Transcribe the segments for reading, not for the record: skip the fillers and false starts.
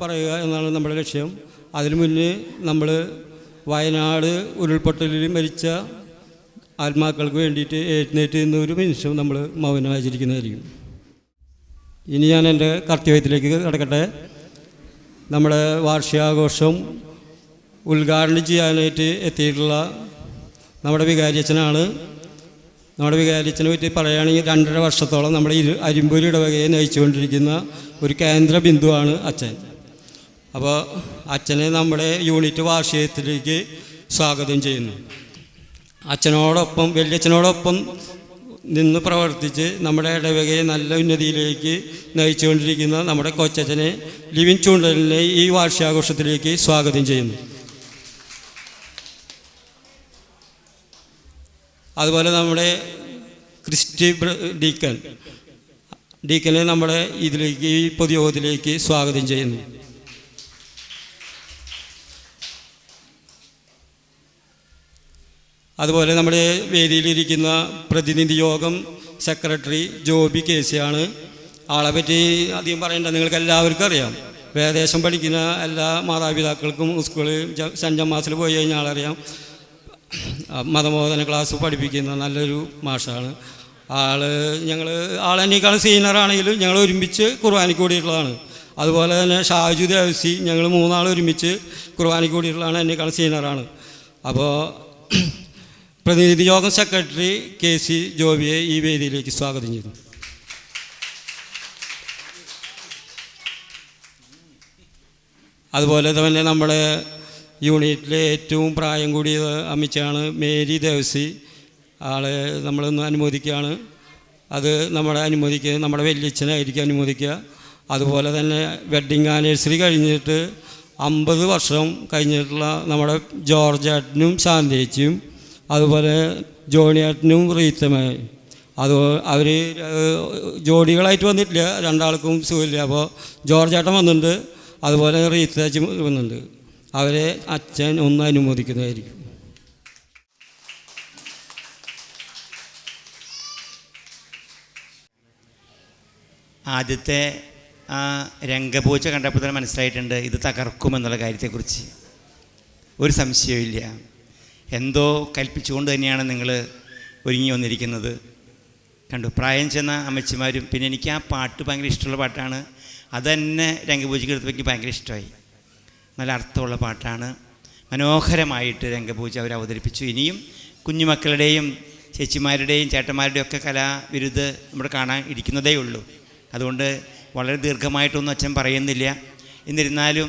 പറയുക എന്നാണ് നമ്മുടെ ലക്ഷ്യം. അതിനു മുന്നേ നമ്മൾ വയനാട് ഉരുൾപൊട്ടലിൽ മരിച്ച ആത്മാക്കൾക്ക് വേണ്ടിയിട്ട് എഴുന്നേറ്റ് നിന്ന ഒരു നിമിഷം നമ്മൾ മൗനമാചരിക്കുന്നതായിരിക്കും. ഇനി ഞാൻ എൻ്റെ കർത്തവ്യത്തിലേക്ക് കിടക്കട്ടെ. നമ്മുടെ വാർഷികാഘോഷം ഉദ്ഘാടനം ചെയ്യാനായിട്ട് എത്തിയിട്ടുള്ള നമ്മുടെ വികാരിയച്ഛനാണ്. നമ്മുടെ വികാരിയച്ഛനെ പറ്റി പറയുകയാണെങ്കിൽ 2.5 വർഷത്തോളം നമ്മുടെ അരിമ്പൂർ ഇടവകയെ നയിച്ചുകൊണ്ടിരിക്കുന്ന ഒരു കേന്ദ്ര ബിന്ദുവാണ് അച്ഛൻ. അപ്പോൾ അച്ഛനെ നമ്മുടെ യൂണിറ്റ് വാർഷികത്തിലേക്ക് സ്വാഗതം ചെയ്യുന്നു. അച്ഛനോടൊപ്പം വലിയച്ഛനോടൊപ്പം നിന്ന് പ്രവർത്തിച്ച് നമ്മുടെ ഇടവകയെ നല്ല ഉന്നതിയിലേക്ക് നയിച്ചുകൊണ്ടിരിക്കുന്ന നമ്മുടെ കൊച്ചച്ഛനെ ലിവിൻ ചൂണ്ടലിനെ ഈ വാർഷികാഘോഷത്തിലേക്ക് സ്വാഗതം ചെയ്യുന്നു. അതുപോലെ നമ്മുടെ ക്രിസ്റ്റി ഡീക്കനെ നമ്മുടെ ഇതിലേക്ക് ഈ പൊതുയോഗത്തിലേക്ക് സ്വാഗതം ചെയ്യുന്നു. അതുപോലെ നമ്മുടെ വേദിയിലിരിക്കുന്ന പ്രതിനിധി യോഗം സെക്രട്ടറി ജോബി കേസിയാണ്. ആളെ പറ്റി അധികം പറയേണ്ട, നിങ്ങൾക്ക് എല്ലാവർക്കും അറിയാം. വേദദേശം പഠിക്കുന്ന എല്ലാ മാതാപിതാക്കൾക്കും സ്കൂളിൽ സെൻറ്റ് ജമാസിൽ പോയി കഴിഞ്ഞാൽ ആളറിയാം. മതബോധന ക്ലാസ് പഠിപ്പിക്കുന്ന നല്ലൊരു മാഷാണ് ആളെന്നേക്കാളും സീനിയറാണെങ്കിലും ഞങ്ങൾ ഒരുമിച്ച് കുർബാനയ്ക്ക് കൂടിയിട്ടുള്ളതാണ്. അതുപോലെ തന്നെ ഷാജു ദേവസി, ഞങ്ങൾ 3 ഒരുമിച്ച് കുർബാനയ്ക്ക് കൂടിയിട്ടുള്ളതാണ്, എന്നേക്കാളും സീനിയറാണ്. അപ്പോൾ പ്രതിനിധി യോഗം സെക്രട്ടറി KC ജോബിയെ ഈ വേദിയിലേക്ക് സ്വാഗതം ചെയ്തു. അതുപോലെ തന്നെ നമ്മുടെ യൂണിറ്റിലെ ഏറ്റവും പ്രായം കൂടിയ അമ്മച്ചാണ് മേരി ദേവസി. ആളെ നമ്മളൊന്ന് അനുമോദിക്കുകയാണ്. അത് നമ്മുടെ വലിയച്ഛനായിരിക്കും അനുമോദിക്കുക. അതുപോലെ തന്നെ വെഡ്ഡിങ് ആനിവേഴ്സറി കഴിഞ്ഞിട്ട് 50 വർഷം കഴിഞ്ഞിട്ടുള്ള നമ്മുടെ ജോർജേട്ടനും ശാന്തേച്ചിയും അതുപോലെ ജോണിയേട്ടനും റീത്തമ്മയും അവർ ജോഡികളായിട്ട് വന്നിട്ടില്ല, 2 ആൾക്കും സുഖമില്ല. അപ്പോൾ ജോർജേട്ടൻ വന്നിട്ടുണ്ട്, അതുപോലെ റീത്തേച്ചി വന്നിട്ടുണ്ട്. അവരെ അച്ഛൻ ഒന്ന് അനുമോദിക്കുന്നതായിരിക്കും. ആദ്യത്തെ ആ രംഗപൂച്ച കണ്ടപ്പോൾ തന്നെ മനസ്സിലായിട്ടുണ്ട് ഇത് തകർക്കുമെന്നുള്ള കാര്യത്തെക്കുറിച്ച് ഒരു സംശയമില്ല. എന്തോ കൽപ്പിച്ചുകൊണ്ട് തന്നെയാണ് നിങ്ങൾ ഒരുങ്ങി വന്നിരിക്കുന്നത്. കണ്ടു, പ്രായം ചെന്ന അമ്മച്ചിമാരും. പിന്നെ എനിക്ക് ആ പാട്ട് ഭയങ്കര ഇഷ്ടമുള്ള പാട്ടാണ്. അതുതന്നെ രംഗപൂജയ്ക്ക് എടുത്തപ്പോൾ എനിക്ക് ഭയങ്കര ഇഷ്ടമായി. നല്ല അർത്ഥമുള്ള പാട്ടാണ്. മനോഹരമായിട്ട് രംഗപൂജ അവർ അവതരിപ്പിച്ചു. ഇനിയും കുഞ്ഞുമക്കളുടെയും ചേച്ചിമാരുടെയും ചേട്ടന്മാരുടെയും ഒക്കെ കലാവിരുത് നമ്മൾ കാണാൻ ഇരിക്കുന്നതേ ഉള്ളൂ. അതുകൊണ്ട് വളരെ ദീർഘമായിട്ടൊന്നും അച്ഛൻ പറയുന്നില്ല. എന്നിരുന്നാലും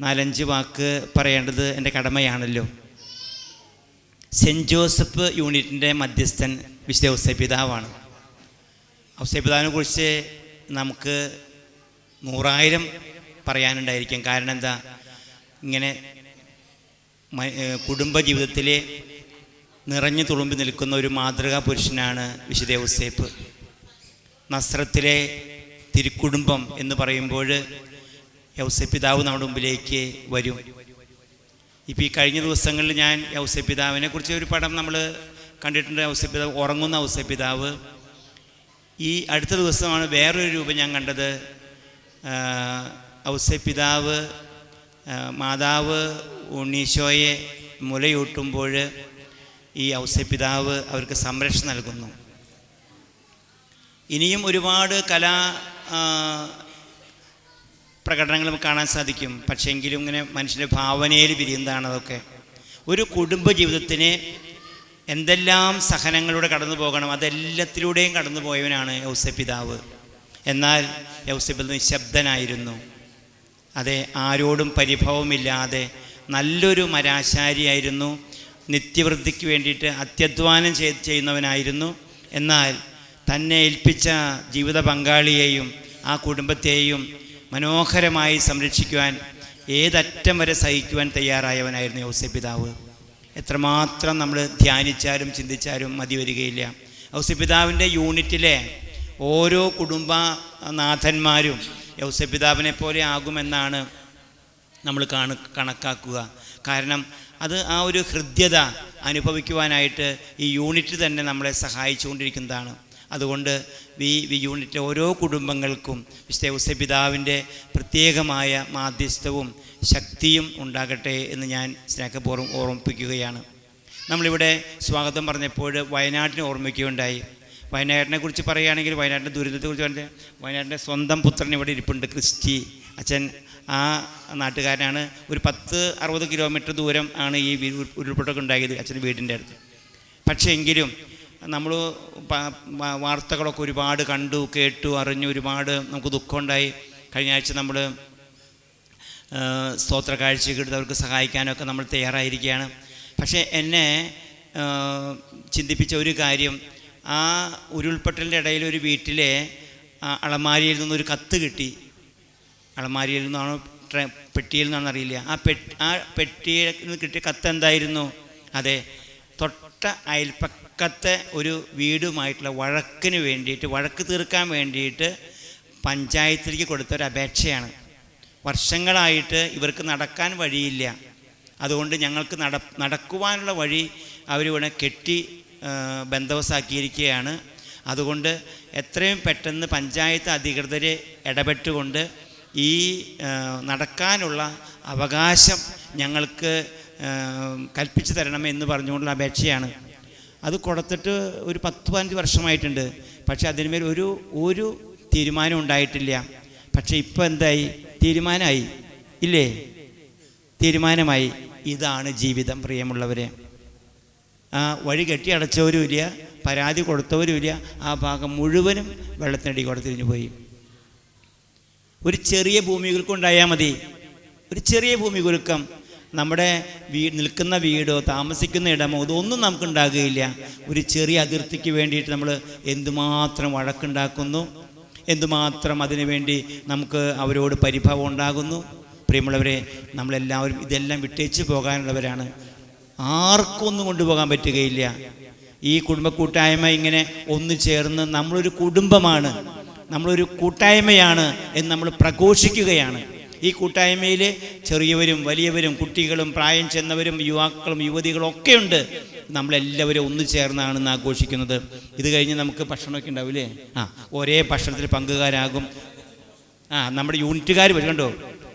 4-5 വാക്ക് പറയേണ്ടത് എൻ്റെ കടമയാണല്ലോ. സെൻറ്റ് ജോസഫ് യൂണിറ്റിൻ്റെ മധ്യസ്ഥൻ വിശുദ്ധ ഔസേപ്പിതാവാണ്. ഔസേപ്പിതാവിനെ കുറിച്ച് നമുക്ക് 100,000 പറയാനുണ്ടായിരിക്കും. കാരണം എന്താ, ഇങ്ങനെ കുടുംബജീവിതത്തിലെ നിറഞ്ഞു തുളുമ്പി നിൽക്കുന്ന ഒരു മാതൃകാ പുരുഷനാണ് വിശുദ്ധ ഔസേപ്പ്. നസ്രത്തിലെ തിരുക്കുടുംബം എന്ന് പറയുമ്പോൾ ഔസേപ്പിതാവ് നമ്മുടെ മുമ്പിലേക്ക് വരും. ഇപ്പോൾ ഈ കഴിഞ്ഞ ദിവസങ്ങളിൽ ഞാൻ ഔസേപ്പിതാവിനെ കുറിച്ച് ഒരു പടം നമ്മൾ കണ്ടിട്ടുണ്ട്. ഔസേപ്പിതാവ്, ഉറങ്ങുന്ന ഔസേപ്പിതാവ്. ഈ അടുത്ത ദിവസമാണ് വേറൊരു രൂപം ഞാൻ കണ്ടത്. ഔസേപ്പിതാവ് മാതാവ് ഉണ്ണീശോയെ മുലയൂട്ടുമ്പോൾ ഈ ഔസേപ്പിതാവ് അവർക്ക് സംരക്ഷണം നൽകുന്നു. ഇനിയും ഒരുപാട് കലാ പ്രകടനങ്ങളും കാണാൻ സാധിക്കും. പക്ഷേ എങ്കിലും ഇങ്ങനെ മനുഷ്യൻ്റെ ഭാവനയിൽ വിരിയുന്നതാണ് അതൊക്കെ. ഒരു കുടുംബജീവിതത്തിന് എന്തെല്ലാം സഹനങ്ങളിലൂടെ കടന്നു പോകണം, അതെല്ലാത്തിലൂടെയും കടന്നു പോയവനാണ് ഔസേപ്പിതാവ്. എന്നാൽ ഔസേപ്പിതാവ് നിശബ്ദനായിരുന്നു. അതെ, ആരോടും പരിഭവമില്ലാതെ നല്ലൊരു മരാശാരിയായിരുന്നു. നിത്യവൃത്തിക്ക് വേണ്ടിയിട്ട് അത്യധ്വാനം ചെയ്യുന്നവനായിരുന്നു. എന്നാൽ തന്നെ ഏൽപ്പിച്ച ജീവിത പങ്കാളിയെയും ആ കുടുംബത്തെയും മനോഹരമായി സംരക്ഷിക്കുവാൻ ഏതറ്റം വരെ സഹിക്കുവാൻ തയ്യാറായവനായിരുന്നു ഔസേപ്പ് പിതാവ്. എത്രമാത്രം നമ്മൾ ധ്യാനിച്ചാലും ചിന്തിച്ചാലും മതി വരികയില്ല. ഔസേപ്പ് പിതാവിൻ്റെ യൂണിറ്റിലെ ഓരോ കുടുംബനാഥന്മാരും ഔസേപ്പ് പിതാവിനെ പോലെ ആകുമെന്നാണ് നമ്മൾ കണക്കാക്കുക. കാരണം അത് ആ ഒരു ഹൃദ്യത അനുഭവിക്കുവാനായിട്ട് ഈ യൂണിറ്റ് തന്നെ നമ്മളെ സഹായിച്ചുകൊണ്ടിരിക്കുന്നതാണ്. അതുകൊണ്ട് ഈ യൂണിറ്റിലെ ഓരോ കുടുംബങ്ങൾക്കും വിശുദ്ധ ഔസേപ്പ് പിതാവിൻ്റെ പ്രത്യേകമായ മാധ്യസ്ഥവും ശക്തിയും ഉണ്ടാകട്ടെ എന്ന് ഞാൻ സ്നേഹപൂർവ്വം ഓർമ്മിപ്പിക്കുകയാണ്. നമ്മളിവിടെ സ്വാഗതം പറഞ്ഞപ്പോൾ വയനാട്ടിനെ ഓർമ്മിക്കുകയുണ്ടായി. വയനാടിനെ കുറിച്ച് പറയുകയാണെങ്കിൽ വയനാട്ടിൻ്റെ ദുരിതത്തെക്കുറിച്ച് പറഞ്ഞാൽ വയനാട്ടിൻ്റെ സ്വന്തം പുത്രൻ ഇവിടെ ഇരിപ്പുണ്ട്, ക്രിസ്റ്റി അച്ഛൻ. ആ നാട്ടുകാരനാണ്. ഒരു 10-60 കിലോമീറ്റർ ദൂരം ആണ് ഈ ഉരുൾപൊട്ടൊക്കെ ഉണ്ടായത് അച്ഛൻ്റെ വീടിൻ്റെ അടുത്ത്. പക്ഷേ എങ്കിലും നമ്മൾ വാർത്തകളൊക്കെ ഒരുപാട് കണ്ടു, കേട്ടു, അറിഞ്ഞു. ഒരുപാട് നമുക്ക് ദുഃഖമുണ്ടായി. കഴിഞ്ഞ ആഴ്ച നമ്മൾ സ്തോത്ര കാഴ്ചയൊക്കെ അവർക്ക് സഹായിക്കാനൊക്കെ നമ്മൾ തയ്യാറായിരിക്കുകയാണ്. പക്ഷേ എന്നെ ചിന്തിപ്പിച്ച ഒരു കാര്യം, ആ ഉരുൾപൊട്ടലിൻ്റെ ഇടയിൽ ഒരു വീട്ടിലെ അളമാരിയിൽ നിന്നൊരു കത്ത് കിട്ടി. അളമാരിയിൽ നിന്നാണോ പെട്ടിയിൽ നിന്നാണോ അറിയില്ല. ആ പെട്ടിയിൽ നിന്ന് കിട്ടിയ കത്ത് എന്തായിരുന്നു? അതെ, തൊട്ട അയൽപ്പക്കത്തെ ഒരു വീടുമായിട്ടുള്ള വഴക്ക് തീർക്കാൻ വേണ്ടിയിട്ട് പഞ്ചായത്തിലേക്ക് കൊടുത്ത ഒരു അപേക്ഷയാണ്. വർഷങ്ങളായിട്ട് ഇവർക്ക് നടക്കാൻ വഴിയില്ല. അതുകൊണ്ട് ഞങ്ങൾക്ക് നടക്കുവാനുള്ള വഴി അവരിവിടെ കെട്ടി ബന്ദോബസ്താക്കിയിരിക്കുകയാണ്. അതുകൊണ്ട് എത്രയും പെട്ടെന്ന് പഞ്ചായത്ത് അധികൃതരെ ഇടപെട്ടുകൊണ്ട് ഈ നടക്കാനുള്ള അവകാശം ഞങ്ങൾക്ക് കൽപ്പിച്ചു തരണമെന്ന് പറഞ്ഞുകൊണ്ടുള്ള അപേക്ഷയാണ്. അത് കൊടുത്തിട്ട് ഒരു 10-15 വർഷമായിട്ടുണ്ട്. പക്ഷേ അതിന്മേൽ ഒരു തീരുമാനം ഉണ്ടായിട്ടില്ല. പക്ഷേ ഇപ്പോൾ എന്തായി? തീരുമാനമായി ഇല്ലേ? തീരുമാനമായി. ഇതാണ് ജീവിതം പ്രിയമുള്ളവരെ. ആ വഴി കെട്ടി അടച്ചവരുമില്ല, പരാതി കൊടുത്തവരുമില്ല. ആ ഭാഗം മുഴുവനും വെള്ളത്തിനടി കൂടെ തിരിഞ്ഞു പോയി. ഒരു ചെറിയ ഭൂമികുലുക്കം ഉണ്ടായാൽ മതി. ഒരു ചെറിയ ഭൂമികുലുക്കം നമ്മുടെ നിൽക്കുന്ന വീടോ താമസിക്കുന്ന ഇടമോ ഇതൊന്നും നമുക്കുണ്ടാകുകയില്ല. ഒരു ചെറിയ അതിർത്തിക്ക് വേണ്ടിയിട്ട് നമ്മൾ എന്തുമാത്രം വഴക്കുണ്ടാക്കുന്നു, എന്തുമാത്രം അതിനു വേണ്ടി നമുക്ക് അവരോട് പരിഭവം ഉണ്ടാകുന്നു. പ്രിയമുള്ളവരെ, നമ്മളെല്ലാവരും ഇതെല്ലാം വിട്ടേച്ച് പോകാനുള്ളവരാണ്. ആർക്കും ഒന്നും കൊണ്ടുപോകാൻ പറ്റുകയില്ല. ഈ കുടുംബ കൂട്ടായ്മ ഇങ്ങനെ ഒന്നു ചേർന്ന് നമ്മളൊരു കുടുംബമാണ്, നമ്മളൊരു കൂട്ടായ്മയാണ് എന്ന് നമ്മൾ പ്രഘോഷിക്കുകയാണ്. ഈ കൂട്ടായ്മയിൽ ചെറിയവരും വലിയവരും കുട്ടികളും പ്രായം ചെന്നവരും യുവാക്കളും യുവതികളും ഒക്കെ ഉണ്ട്. നമ്മളെല്ലാവരും ഒന്നു ചേർന്നാണ് ഇന്ന് ആഘോഷിക്കുന്നത്. ഇത് കഴിഞ്ഞ് നമുക്ക് ഭക്ഷണമൊക്കെ ഉണ്ടാവില്ലേ? ഒരേ ഭക്ഷണത്തിൽ പങ്കുകാരാകും. നമ്മുടെ യൂണിറ്റുകാർ കണ്ടോ,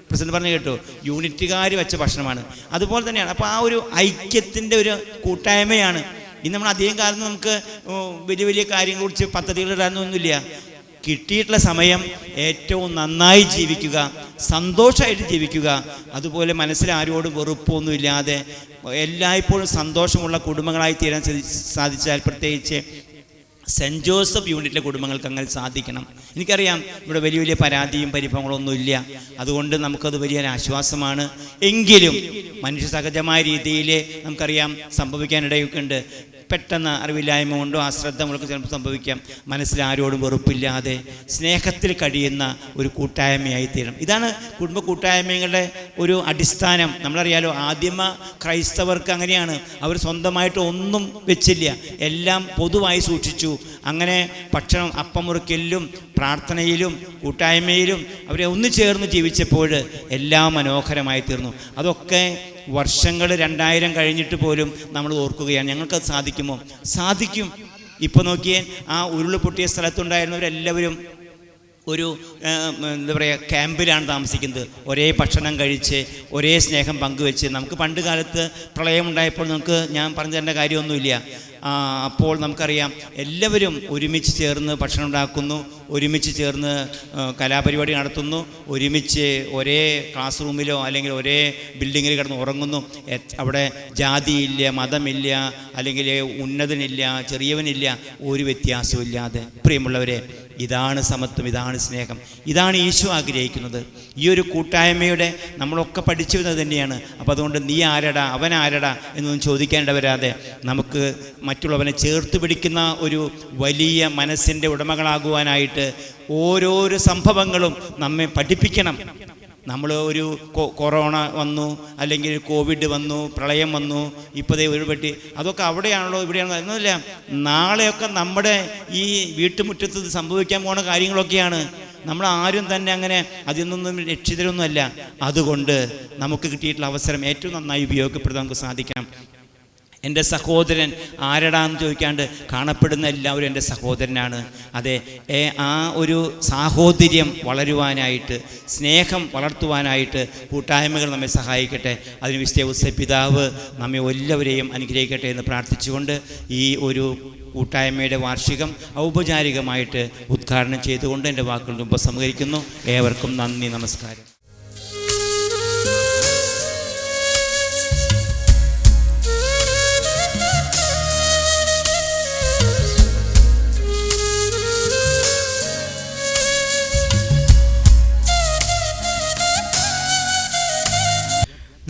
പ്രസിഡന്റ് പറഞ്ഞു കേട്ടോ, യൂണിറ്റുകാർ വെച്ച ഭക്ഷണമാണ്. അതുപോലെ തന്നെയാണ്. അപ്പോൾ ആ ഒരു ഐക്യത്തിൻ്റെ ഒരു കൂട്ടായ്മയാണ്. ഇന്ന് നമ്മൾ അധികം കാലത്ത് നമുക്ക് വലിയ വലിയ കാര്യങ്ങളെ കുറിച്ച് പദ്ധതികൾ ഇടാനൊന്നുമില്ല. കിട്ടിയിട്ടുള്ള സമയം ഏറ്റവും നന്നായി ജീവിക്കുക, സന്തോഷമായിട്ട് ജീവിക്കുക. അതുപോലെ മനസ്സിൽ ആരോടും വെറുപ്പൊന്നുമില്ലാതെ എല്ലായ്പ്പോഴും സന്തോഷമുള്ള കുടുംബങ്ങളായി തീരാൻ സാധിച്ചാൽ, പ്രത്യേകിച്ച് സെൻറ്റ് ജോസഫ് യൂണിറ്റിലെ കുടുംബങ്ങൾക്ക് അങ്ങനെ സാധിക്കണം. എനിക്കറിയാം ഇവിടെ വലിയ വലിയ പരാതിയും പരിഭവങ്ങളൊന്നുമില്ല. അതുകൊണ്ട് നമുക്കത് വലിയൊരു ആശ്വാസമാണ്. എങ്കിലും മനുഷ്യ സഹജമായ രീതിയിൽ നമുക്കറിയാം സംഭവിക്കാനിടയൊക്കെ ഉണ്ട്. പെട്ടെന്ന് അറിവില്ലായ്മ കൊണ്ടോ അശ്രദ്ധ കൊണ്ടൊക്കെ ചിലപ്പോൾ സംഭവിക്കാം. മനസ്സിൽ ആരോടും വെറുപ്പില്ലാതെ സ്നേഹത്തിൽ കഴിയുന്ന ഒരു കൂട്ടായ്മയായി തീരണം. ഇതാണ് കുടുംബ കൂട്ടായ്മകളുടെ ഒരു അടിസ്ഥാനം. നമ്മളറിയാലോ, ആദിമ ക്രൈസ്തവർക്ക് അങ്ങനെയാണ്. അവർ സ്വന്തമായിട്ട് ഒന്നും വെച്ചില്ല, എല്ലാം പൊതുവായി സൂക്ഷിച്ചു. അങ്ങനെ ഭക്ഷണം അപ്പം മുറിക്കലിലും പ്രാർത്ഥനയിലും കൂട്ടായ്മയിലും അവരെ ഒന്നു ചേർന്ന് ജീവിച്ചപ്പോൾ എല്ലാം മനോഹരമായി തീർന്നു. അതൊക്കെ വർഷങ്ങൾ 2000 കഴിഞ്ഞിട്ട് പോലും നമ്മൾ ഓർക്കുകയാണ്. ഞങ്ങൾക്കത് സാധിക്കുമോ? സാധിക്കും. ഇപ്പോൾ നോക്കിയേ, ആ ഉരുള് പൊട്ടിയ സ്ഥലത്തുണ്ടായിരുന്നവരെല്ലാവരും ഒരു എന്താ പറയുക, ക്യാമ്പിലാണ് താമസിക്കുന്നത്. ഒരേ ഭക്ഷണം കഴിച്ച് ഒരേ സ്നേഹം പങ്കുവെച്ച്. നമുക്ക് പണ്ട് കാലത്ത് പ്രളയമുണ്ടായപ്പോൾ നമുക്ക് ഞാൻ പറഞ്ഞു തരേണ്ട കാര്യമൊന്നുമില്ല. അപ്പോൾ നമുക്കറിയാം എല്ലാവരും ഒരുമിച്ച് ചേർന്ന് ഭക്ഷണം ഉണ്ടാക്കുന്നു, ഒരുമിച്ച് ചേർന്ന് കലാപരിപാടി നടത്തുന്നു, ഒരുമിച്ച് ഒരേ ക്ലാസ് റൂമിലോ അല്ലെങ്കിൽ ഒരേ ബിൽഡിങ്ങിൽ കിടന്ന് ഉറങ്ങുന്നു. അവിടെ ജാതിയില്ല, മതമില്ല, അല്ലെങ്കിൽ ഉന്നതനില്ല, ചെറിയവനില്ല, ഒരു വ്യത്യാസവും ഇല്ലാതെ. പ്രിയമുള്ളവരെ, ഇതാണ് സമത്വം, ഇതാണ് സ്നേഹം, ഇതാണ് ഈശോ ആഗ്രഹിക്കുന്നത്. ഈ ഒരു കൂട്ടായ്മയുടെ നമ്മളൊക്കെ പഠിച്ചു വരുന്നത് തന്നെയാണ്. അപ്പോൾ അതുകൊണ്ട് നീ ആരടാ, അവൻ ആരടാ എന്നൊന്നും ചോദിക്കേണ്ട വരാതെ നമുക്ക് മറ്റുള്ളവനെ ചേർത്ത് പിടിക്കുന്ന ഒരു വലിയ മനസ്സിൻ്റെ ഉടമകളാകുവാനായിട്ട് ഓരോരോ സംഭവങ്ങളും നമ്മെ പഠിപ്പിക്കണം. നമ്മൾ ഒരു കൊറോണ വന്നു, അല്ലെങ്കിൽ കോവിഡ് വന്നു, പ്രളയം വന്നു, ഇപ്പോഴേ ഒരുപെട്ടി, അതൊക്കെ അവിടെയാണല്ലോ ഇവിടെയാണോ എന്നല്ല, നാളെയൊക്കെ നമ്മുടെ ഈ വീട്ടുമുറ്റത്ത് സംഭവിക്കാൻ പോണ കാര്യങ്ങളൊക്കെയാണ്. നമ്മൾ ആരും തന്നെ അങ്ങനെ അതിൽ നിന്നും രക്ഷിതരൊന്നുമല്ല. അതുകൊണ്ട് നമുക്ക് കിട്ടിയിട്ടുള്ള അവസരം ഏറ്റവും നന്നായി ഉപയോഗപ്പെടുത്താൻ നമുക്ക് സാധിക്കണം. എൻ്റെ സഹോദരൻ ആരടാന്ന് ചോദിക്കാണ്ട് കാണപ്പെടുന്ന എല്ലാവരും എൻ്റെ സഹോദരനാണ്. അതെ, ആ ഒരു സാഹോദര്യം വളരുവാനായിട്ട്, സ്നേഹം വളർത്തുവാനായിട്ട് കൂട്ടായ്മകൾ നമ്മെ സഹായിക്കട്ടെ. അതിന് വിശുദ്ധ ഔസേപ്പ് പിതാവ് നമ്മെ എല്ലാവരെയും അനുഗ്രഹിക്കട്ടെ എന്ന് പ്രാർത്ഥിച്ചുകൊണ്ട് ഈ ഒരു കൂട്ടായ്മയുടെ വാർഷികം ഔപചാരികമായിട്ട് ഉദ്ഘാടനം ചെയ്തുകൊണ്ട് എൻ്റെ വാക്കുകൾ ഉപസംഹരിക്കുന്നു. ഏവർക്കും നന്ദി, നമസ്കാരം.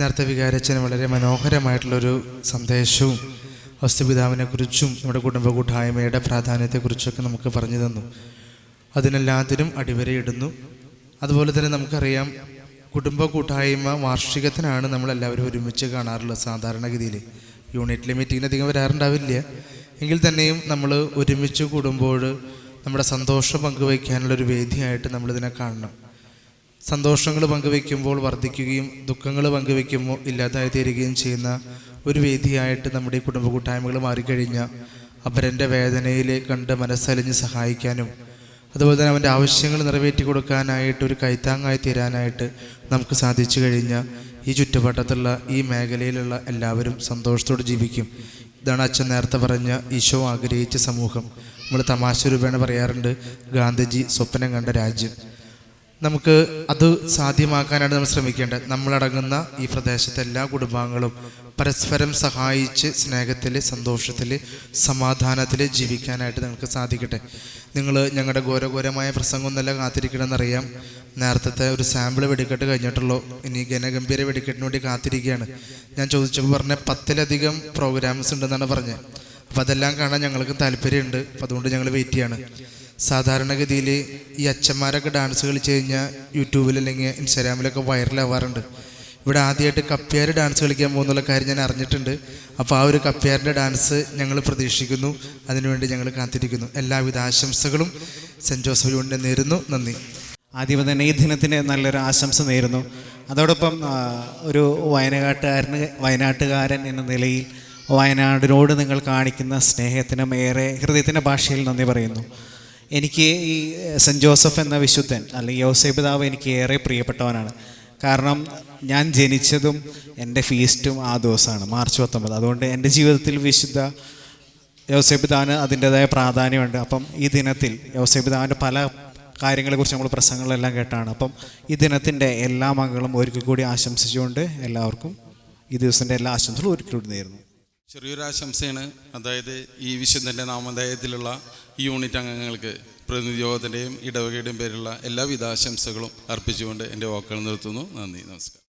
നേരത്തെ വികാരച്ചന് വളരെ മനോഹരമായിട്ടുള്ളൊരു സന്ദേശവും ഔസേപ്പിതാവിനെക്കുറിച്ചും നമ്മുടെ കുടുംബ കൂട്ടായ്മയുടെ പ്രാധാന്യത്തെക്കുറിച്ചൊക്കെ നമുക്ക് പറഞ്ഞു തന്നു. അതിനെല്ലാത്തിനും അടിവരയിടുന്നു. അതുപോലെ തന്നെ നമുക്കറിയാം, കുടുംബ കൂട്ടായ്മ വാർഷികത്തിനാണ് നമ്മളെല്ലാവരും ഒരുമിച്ച് കാണാറുള്ളത്. സാധാരണഗതിയിൽ യൂണിറ്റിലെ മീറ്റിങ്ങിന് അധികം വരാറുണ്ടാവില്ല. എങ്കിൽ തന്നെയും നമ്മൾ ഒരുമിച്ച് കൂടുമ്പോൾ നമ്മുടെ സന്തോഷം പങ്കുവയ്ക്കാനുള്ളൊരു വേദിയായിട്ട് നമ്മളിതിനെ കാണണം. സന്തോഷങ്ങൾ പങ്കുവയ്ക്കുമ്പോൾ വർദ്ധിക്കുകയും ദുഃഖങ്ങൾ പങ്കുവയ്ക്കുമ്പോൾ ഇല്ലാതായി തീരുകയും ചെയ്യുന്ന ഒരു വേദിയായിട്ട് നമ്മുടെ ഈ കുടുംബ കൂട്ടായ്മകൾ മാറിക്കഴിഞ്ഞാൽ അപരൻ്റെ വേദനയിൽ കണ്ട് മനസ്സലിഞ്ഞ് സഹായിക്കാനും അതുപോലെ തന്നെ അവൻ്റെ ആവശ്യങ്ങൾ നിറവേറ്റി കൊടുക്കാനായിട്ട് ഒരു കൈത്താങ്ങായി തീരാനായിട്ട് നമുക്ക് സാധിച്ചു കഴിഞ്ഞാൽ ഈ ചുറ്റുവട്ടത്തുള്ള ഈ മേഖലയിലുള്ള എല്ലാവരും സന്തോഷത്തോടെ ജീവിക്കും. ഇതാണ് അച്ഛൻ നേരത്തെ പറഞ്ഞ ഈശോ ആഗ്രഹിച്ച സമൂഹം. നമ്മൾ തമാശ രൂപേണ പറയാറുണ്ട്, ഗാന്ധിജി സ്വപ്നം കണ്ട രാജ്യം. നമുക്ക് അത് സാധ്യമാക്കാനാണ് നമ്മൾ ശ്രമിക്കേണ്ടത്. നമ്മളടങ്ങുന്ന ഈ പ്രദേശത്തെ എല്ലാ കുടുംബാംഗങ്ങളും പരസ്പരം സഹായിച്ച് സ്നേഹത്തിൽ, സന്തോഷത്തിൽ, സമാധാനത്തിൽ ജീവിക്കാനായിട്ട് നിങ്ങൾക്ക് സാധിക്കട്ടെ. നിങ്ങൾ ഞങ്ങളുടെ ഘോരഘോരമായ പ്രസംഗമൊന്നുമല്ല കാത്തിരിക്കണമെന്നറിയാം. നേരത്തെ ഒരു സാമ്പിൾ വെടിക്കെട്ട് കഴിഞ്ഞിട്ടുള്ളൂ. ഇനി ഗനഗംഭീര വെടിക്കെട്ടിന് വേണ്ടി കാത്തിരിക്കുകയാണ്. ഞാൻ ചോദിച്ചപ്പോൾ പറഞ്ഞ 10ലധികം പ്രോഗ്രാംസ് ഉണ്ടെന്നാണ് പറഞ്ഞത്. അപ്പോൾ അതെല്ലാം കാണാൻ ഞങ്ങൾക്ക് താല്പര്യമുണ്ട്. അപ്പോൾ അതുകൊണ്ട് ഞങ്ങൾ വെയിറ്റ് ചെയ്യാണ്. സാധാരണഗതിയിൽ ഈ അച്ഛന്മാരൊക്കെ ഡാൻസ് കളിച്ച് കഴിഞ്ഞാൽ യൂട്യൂബിൽ അല്ലെങ്കിൽ ഇൻസ്റ്റാഗ്രാമിലൊക്കെ വൈറലാവാറുണ്ട്. ഇവിടെ ആദ്യമായിട്ട് കപ്പ്യാർ ഡാൻസ് കളിക്കാൻ പോകുന്നുള്ള കാര്യം ഞാൻ അറിഞ്ഞിട്ടുണ്ട്. അപ്പോൾ ആ ഒരു കപ്പ്യാറിൻ്റെ ഡാൻസ് ഞങ്ങൾ പ്രതീക്ഷിക്കുന്നു. അതിനുവേണ്ടി ഞങ്ങൾ കാത്തിരിക്കുന്നു. എല്ലാവിധ ആശംസകളും സെൻറ്റ് ജോസഫ് യൂണിയന് നേരുന്നു. നന്ദി. ആദ്യം തന്നെ ഈ ദിനത്തിന് നല്ലൊരു ആശംസ നേരുന്നു. അതോടൊപ്പം ഒരു വയനാട്ടുകാരൻ എന്ന നിലയിൽ വയനാടിനോട് നിങ്ങൾ കാണിക്കുന്ന സ്നേഹത്തിനും ഏറെ ഹൃദയത്തിൻ്റെ ഭാഷയിൽ നന്ദി പറയുന്നു. എനിക്ക് ഈ സെൻറ്റ് ജോസഫ് എന്ന വിശുദ്ധൻ അല്ലെങ്കിൽ ഔസേപ്പ് പിതാവ് എനിക്ക് ഏറെ പ്രിയപ്പെട്ടവനാണ്. കാരണം ഞാൻ ജനിച്ചതും എൻ്റെ ഫീസ്റ്റും ആ ദിവസമാണ്, മാർച്ച് 19. അതുകൊണ്ട് എൻ്റെ ജീവിതത്തിൽ വിശുദ്ധ ഔസേപ്പ് പിതാവിന് അതിൻ്റേതായ പ്രാധാന്യമുണ്ട്. അപ്പം ഈ ദിനത്തിൽ ഔസേപ്പ് പിതാവിൻ്റെ പല കാര്യങ്ങളെക്കുറിച്ച് നമ്മൾ പ്രസംഗങ്ങളെല്ലാം കേട്ടാണ്. അപ്പം ഈ ദിനത്തിൻ്റെ എല്ലാ മംഗളും ഒരിക്കൽ കൂടി ആശംസിച്ചുകൊണ്ട് എല്ലാവർക്കും ഈ ദിവസത്തിൻ്റെ എല്ലാ ആശംസകളും ഒരിക്കൽ കൂടി നേരുന്നു. ചെറിയൊരു ആശംസയാണ്. അതായത് ഈ വിശുദ്ധൻ്റെ നാമധേയത്തിലുള്ള ഈ യൂണിറ്റ് അംഗങ്ങൾക്ക് പ്രതിനിധി യോഗത്തിൻ്റെയും ഇടവകയുടെയും പേരിലുള്ള എല്ലാവിധ ആശംസകളും അർപ്പിച്ചുകൊണ്ട് എൻ്റെ വാക്കുകൾ നിർത്തുന്നു. നന്ദി, നമസ്കാരം.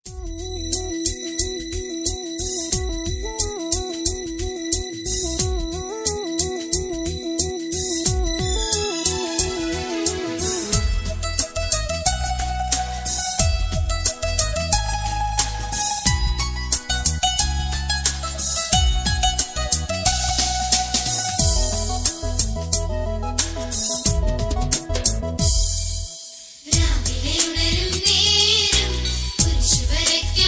രാവിലെ ഉണരും നേരം കുരിശു വരയ്ക്കും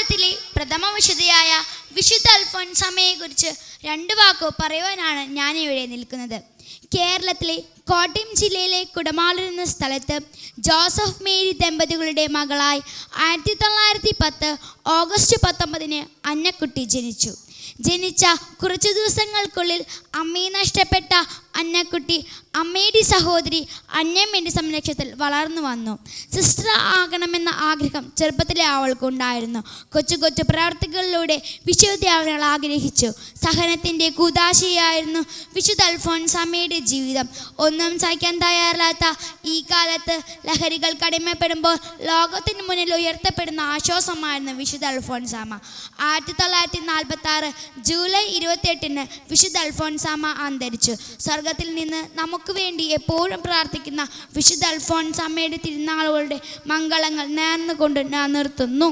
ഭാരതത്തിലെ പ്രഥമ വിശുദ്ധയായ വിശുദ്ധ അൽഫോൻസാമയെക്കുറിച്ച് 2 വാക്ക് പറയുവാനാണ് ഞാനിവിടെ നിൽക്കുന്നത്. കേരളത്തിലെ കോട്ടയം ജില്ലയിലെ കുടമാളൂർ എന്ന സ്ഥലത്ത് ജോസഫ് മേരി ദമ്പതികളുടെ മകളായി 1910 ഓഗസ്റ്റ് 19 അന്നക്കുട്ടി ജനിച്ചു. ജനിച്ച കുറച്ചു ദിവസങ്ങൾക്കുള്ളിൽ അമ്മയെ നഷ്ടപ്പെട്ട അന്നക്കുട്ടി അമ്മയുടെ സഹോദരി അന്നമ്മയുടെ സംരക്ഷണത്തിൽ വളർന്നു വന്നു. സിസ്റ്റർ ആകണമെന്ന ആഗ്രഹം ചെറുപ്പത്തിലെ അവൾക്കുണ്ടായിരുന്നു. കൊച്ചു കൊച്ചു പ്രവർത്തികളിലൂടെ വിശുദ്ധയാവാൻ ആഗ്രഹിച്ചു. സഹനത്തിൻ്റെ കൂദാശയായിരുന്നു വിശുദ്ധ അൽഫോൻസാമയുടെ ജീവിതം. ഒന്നും സഹിക്കാൻ തയ്യാറില്ലാത്ത ഈ കാലത്ത് ലഹരികൾ കടിമപ്പെടുമ്പോൾ ലോകത്തിന് മുന്നിൽ ഉയർത്തപ്പെടുന്ന ആശ്വാസമായിരുന്നു വിശുദ്ധ അൽഫോൻസാമ. 1946 ജൂലൈ 28 വിശുദ്ധ അൽഫോൻസാമ അന്തരിച്ചു. സ്വർഗത്തിൽ നിന്ന് നമുക്ക് വേണ്ടി എപ്പോഴും പ്രാർത്ഥിക്കുന്ന വിശുദ്ധ അൽഫോൻസാമയുടെ തിരുനാളുകളുടെ മംഗളങ്ങൾ നേർന്നുകൊണ്ട് ഞാൻ നിർത്തുന്നു.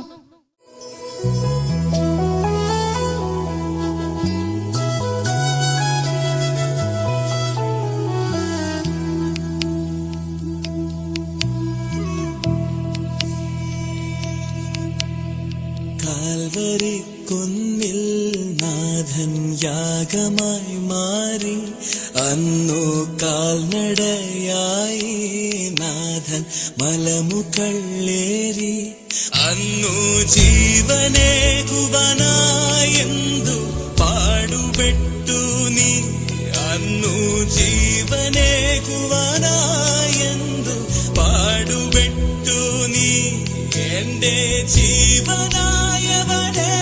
കാൽവരി കുന്നിൽ നാഥൻ യാഗമായി മാറി, അന്നു കാൽനടയായി നാഥൻ മലമുകളേറി, അന്നു ജീവനേകുവാനായെന്തു പാടുപെട്ടു നീ, അന്നു ജീവനേകുവാനായെന്തു പാടുപെട്ടു നീ, എന്റെ ജീവനായവനെ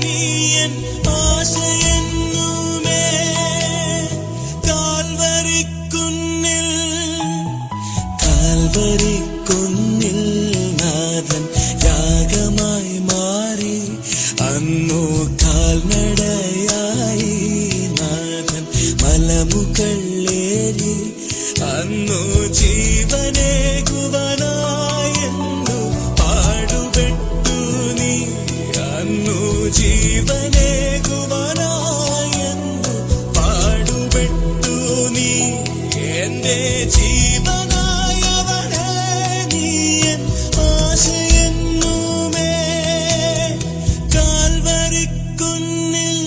നീയൻ ആശയെന്നുമേ. കാൽവരിക്കുന്നിൽ കാൽവരിക്കുന്നിൽ നാഥൻ യാഗമായി മാറി, അന്നു കാൽനടയായി നാഥൻ മലമുകളേറി, അന്നു ജീവനേകുവാനായെന്നു പാടുപെട്ടു നീ, അന്നു ജീവനേകുവാനായെന്നു പാടുപെട്ടു നീ, എന്റെ ജീവനായവനെ നീയൻ ആശയെന്നുമേ. കാൽവരിക്കുന്നിൽ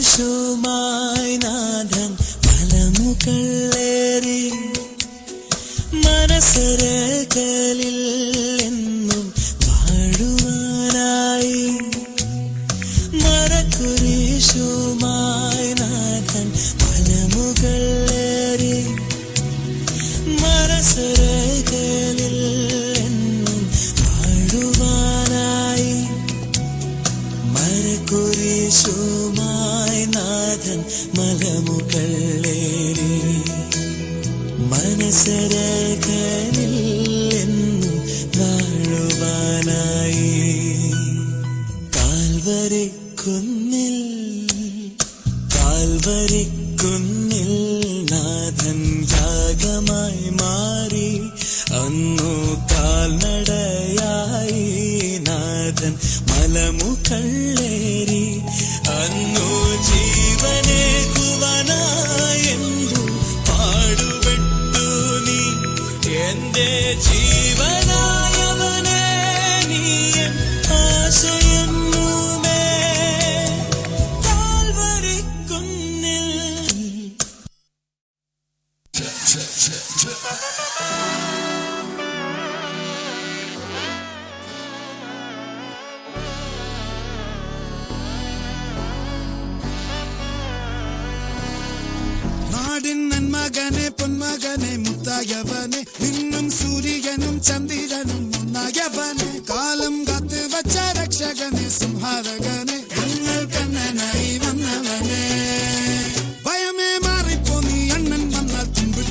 മരക്കുരിശുമായി നാഥൻ മലമുകളേറി, മനസ്സരകളിൽ എന്നും വാഴുവാനായി. മരക്കുരിശുമായി നാഥൻ മലമുകളേറി, മനസ്സരകളിൽ എന്നും വാഴുവാനായി. മരക്കുരിശുമായി നാഥൻ മലമുകളേറി, മനസ്സരകളിൽ എന്നും വാഴുവാനായി. കാൽവരിക്കുന്നിൽ കാൽവരിക്കുന്നിൽ നാഥൻ യാഗമായി മാറി, അന്നു കാൽനടയായി നാഥൻ മലമുകളേറി, അന്നു ജീവനേകുവാനായെന്നു പാടുപെട്ടു നീ, എന്റെ ജീവനായവനെ നീയൻ ആശയെന്നുമേ. കാൽവരിക്കുന്നിൽ നാടിൻ നന്മകനെ പൊന്മകനെ മുത്തായവനെ, നിന്നും സൂര്യനും ചന്ദ്രനും ഒന്നായവനെ, കാലം കാത്ത് വച്ച രക്ഷകനെ സംഹാരകനെ, ഞങ്ങൾ കണ്ണനായി വന്നവനെ. ഭയമേ മാറിപ്പോ നീ അണ്ണൻ വന്നാൽ തുമ്പി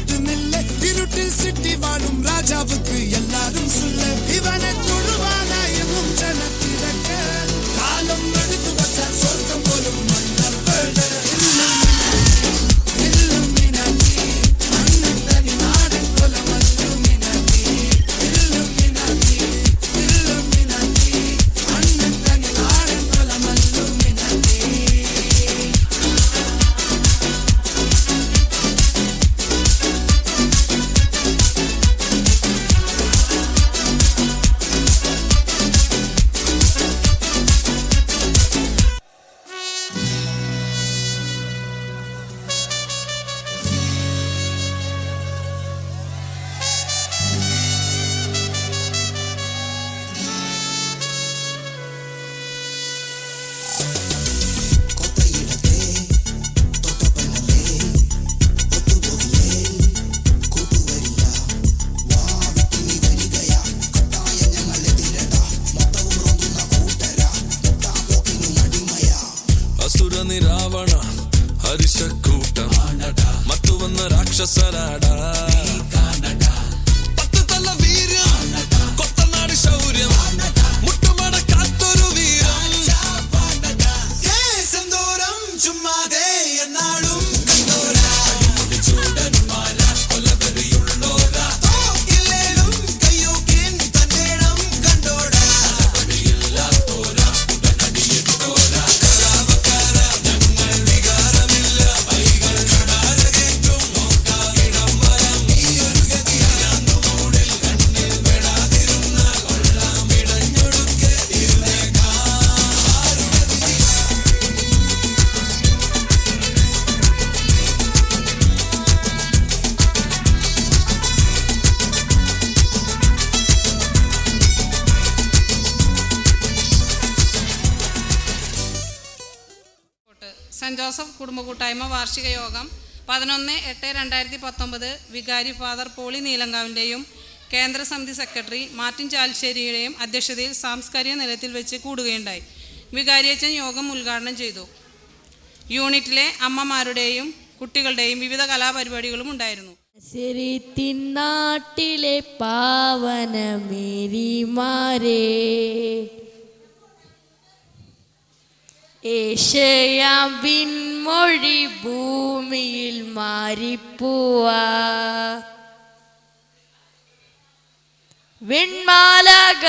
അരിശക്കൂട്ടം മത്തു വന്ന രാക്ഷസനാടാ പത്ത് തല വീര്യം കൊത്തനാട് ശൗര്യം മുട്ടുമട കാത്തൊരു വീരം സന്തോരം ചുമ്മാതെ എന്നാളും സെൻറ് ജോസഫ് കുടുംബ കൂട്ടായ്മ വാർഷിക യോഗം 11/8/2019 വികാരി ഫാദർ പോളി നീലങ്കാവിൻ്റെയും കേന്ദ്ര സമിതി സെക്രട്ടറി മാർട്ടിൻ ചാൽശ്ശേരിയുടെയും അധ്യക്ഷതയിൽ സാംസ്കാരിക നിലയത്തിൽ വെച്ച് കൂടുകയുണ്ടായി. വികാരിയച്ചൻ യോഗം ഉദ്ഘാടനം ചെയ്തു. യൂണിറ്റിലെ അമ്മമാരുടെയും കുട്ടികളുടെയും വിവിധ കലാപരിപാടികളും ഉണ്ടായിരുന്നു. നാട്ടിലെ പാവന മേരിമാരേ ഏഷയാം വിൺമൊഴി ഭൂമിയിൽ മാറിപ്പൂവാ വെൺമാലക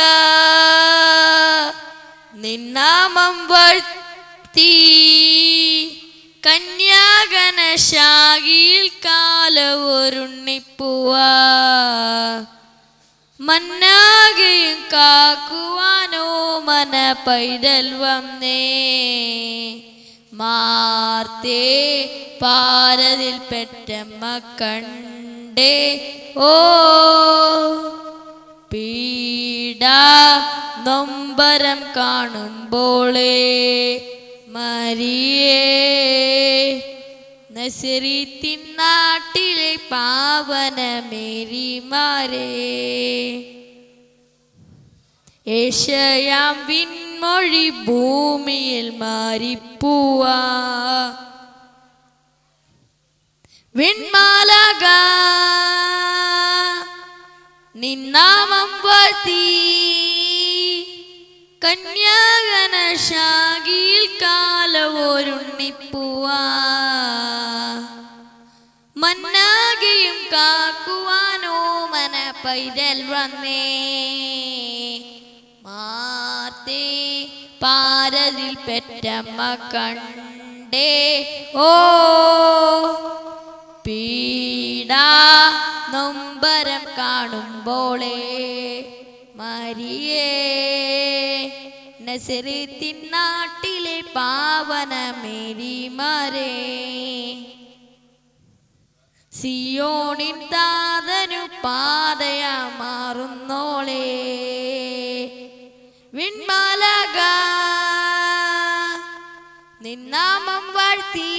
നിന്നാമം വർത്തി കന്യാകന ശാഖിയിൽ കാലവൊരുണ്ണിപ്പൂവാ മന്നാകയും കാക്കുവാനോ മന പൈതൽ വന്നേ മാർത്തേ പാരതിൽ പെറ്റമ്മ കണ്ടേ ഓ പീഡ നൊമ്പരം കാണുമ്പോളേ മരിയേ നസരീത്തിൻ നാട്ടിലെ പാവന മേരിമാരേ ഏഷയാം വിൺമൊഴി ഭൂമിയിൽ മാറിപ്പൂവാ വിൺമാലക നിന്നാമം വർത്തി കന്യാകന ശാഖിയിൽ കാലവൊരുണ്ണിപ്പൂവാ മന്നാകയും കാക്കുവാനോ മന പൈതൽ വന്നേ മാർത്തേ പാരതിൽ പെറ്റമ്മ കണ്ടേ ഓ പീഡ നൊമ്പരം കാണുമ്പോളേ മരിയേ നസറീത്തിൻ നാട്ടിലെ പാവന മേരിമാരേ സിയോണിൻ താതനു പാതയാ മാറുന്നോളേ വിൺമാലക നിന്നാമം വാഴ്ത്തി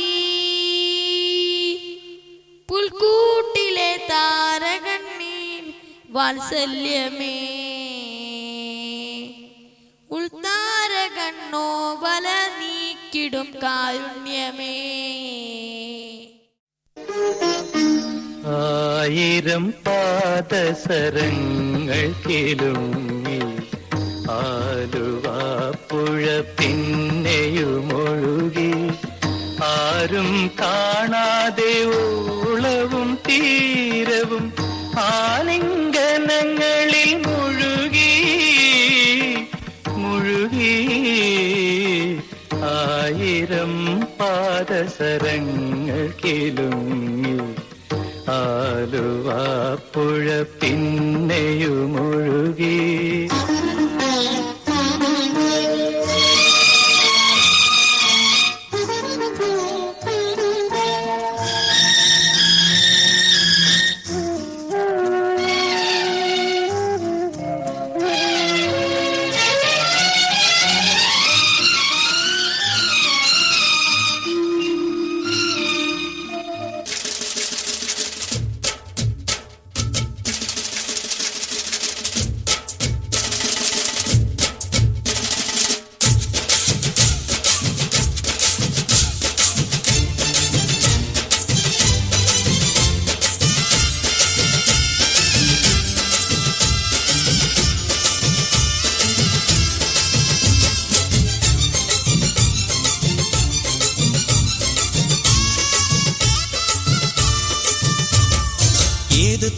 പുൽക്കൂട്ടിലെ താരകണ്ണീർ വാത്സല്യമേ ഉൾത്താരകണ്ണോ വല നീക്കിടും കാരുണ്യമേ ആയിരം പാദസരങ്ങൾ കിലുങ്ങി ആലുവാപ്പുഴ പിന്നെയുമൊഴുകി ആരും കാണാതെ ഓളവും തീരവും ആലിംഗനങ്ങളിൽ മുഴുകി മുഴുകി ആയിരം പാദസരങ്ങൾ കിലുങ്ങി ആലുവാപ്പുഴ പിന്നെയുമൊഴുകി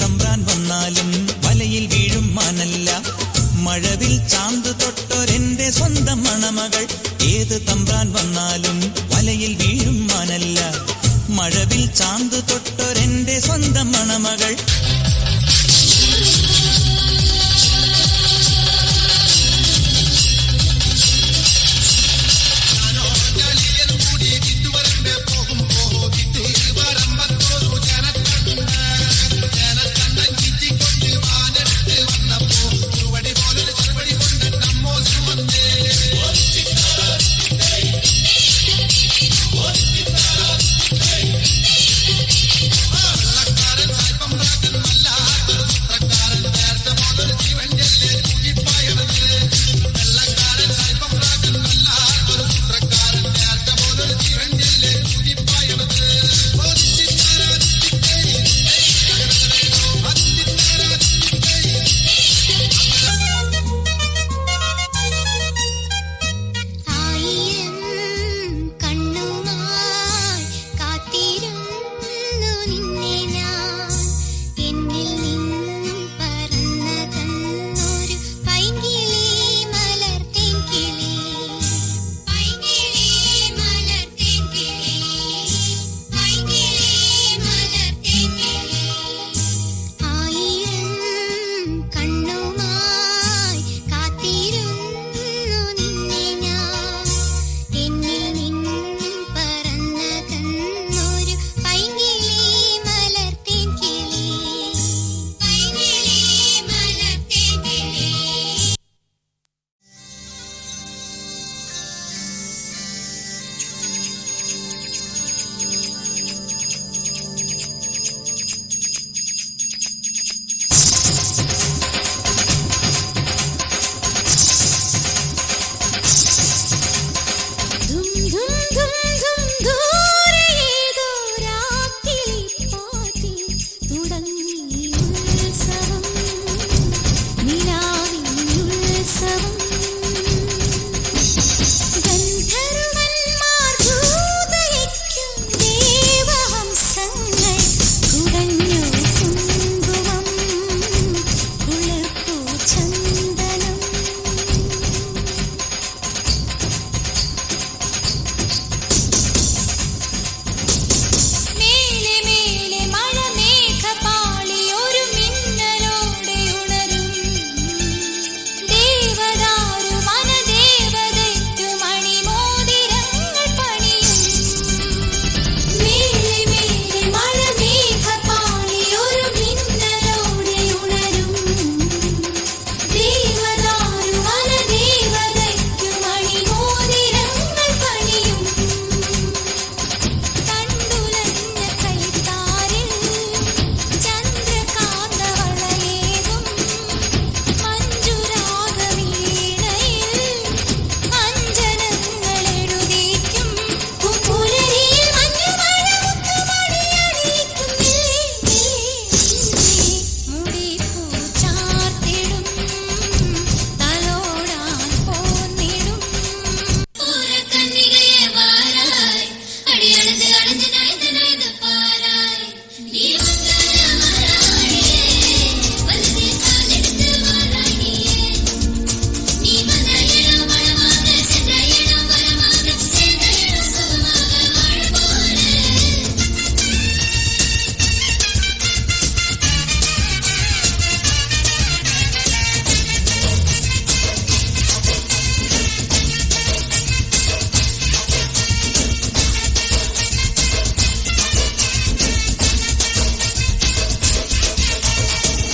തമ്പ്രാൻ വന്നാലും വലയിൽ വീഴും മാനല്ല. മഴവിൽ ചാന്ത് തൊട്ടൊരെന്റെ സ്വന്തം മണമകൾ. ഏത് തമ്പ്രാൻ വന്നാലും വലയിൽ വീഴും മാനല്ല. മഴവിൽ ചാന്ത് തൊട്ടൊരെന്റെ സ്വന്തം മണമകൾ.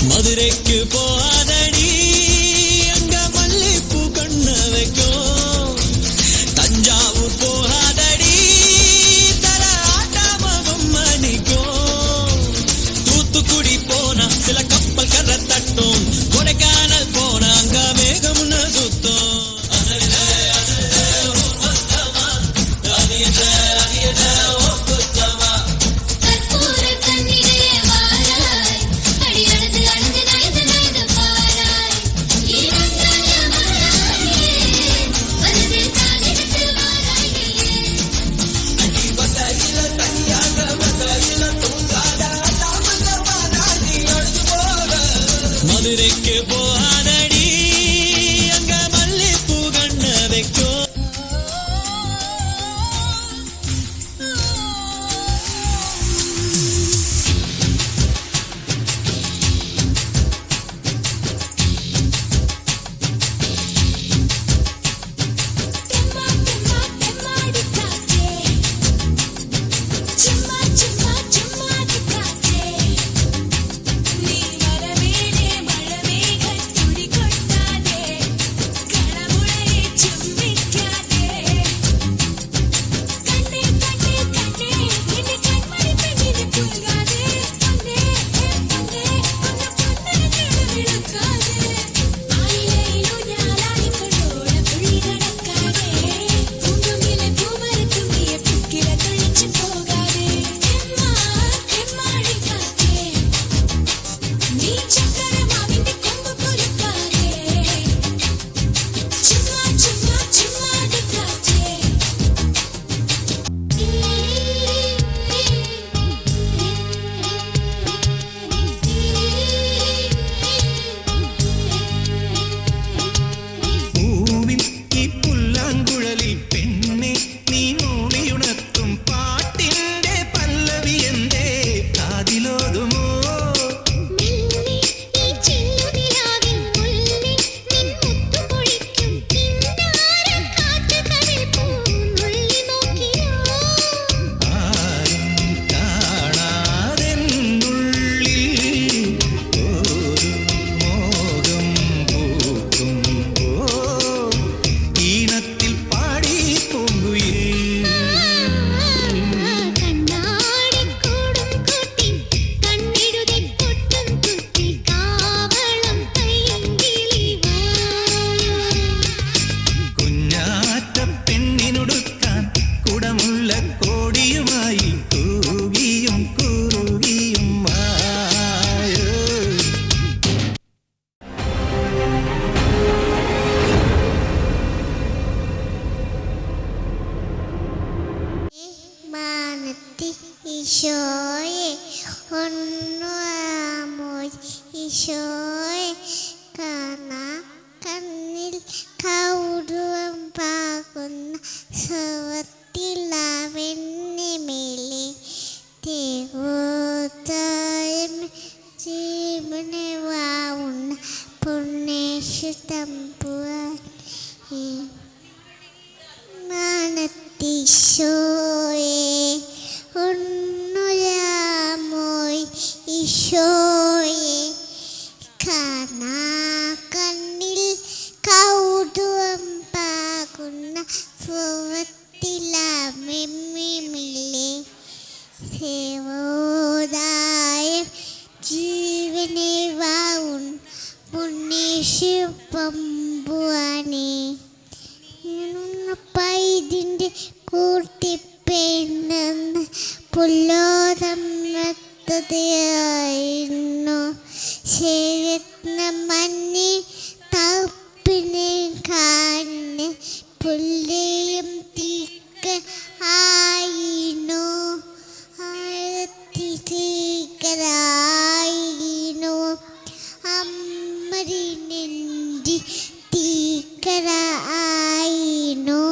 മധുരയ്ക്ക് പോവാനടി അങ്ക മല്ലിപ്പൂ കണ്ണ് വെക്കോ. തഞ്ചാവൂർ പോവാനടി തല ആട്ടാമകം മണിക്കോ. തൂത്തുക്കുടി പോന ചില കപ്പൽ കര തട്ടും. കൊടൈക്കനാൽ പോന അങ്ക മേഘമുന്ന സുത്തും. കർപ്പൂര കണ്ണിലെ വാരായി അടിയടത് അടഞ്ഞ് നയത് നയത് പാ യേശുതമ്പുരാൻ മാനത്തിശോയെ ഒന്നുരാമോയ് ഈശോയെ കാണാ കണ്ണിൽ കൗതുകം പാകുന്ന സ്വത്തിലെ സേവോദായം ജീവനെ വാവുൻ പുണ്യശിവമ്പുവാനെ പൈതിൻ്റെ കൂട്ടിപ്പെണ്ണെന്ന് പുല്ലോദം നത്തതയായിരുന്നു ശരത്ന മഞ്ഞി തപ്പിനെ കാണുന്ന പുല്ലേയും തീക്ക ആയിനു തീക്കരായിനു അമ്മരിനെന്തി തീക്കര ആയിനു.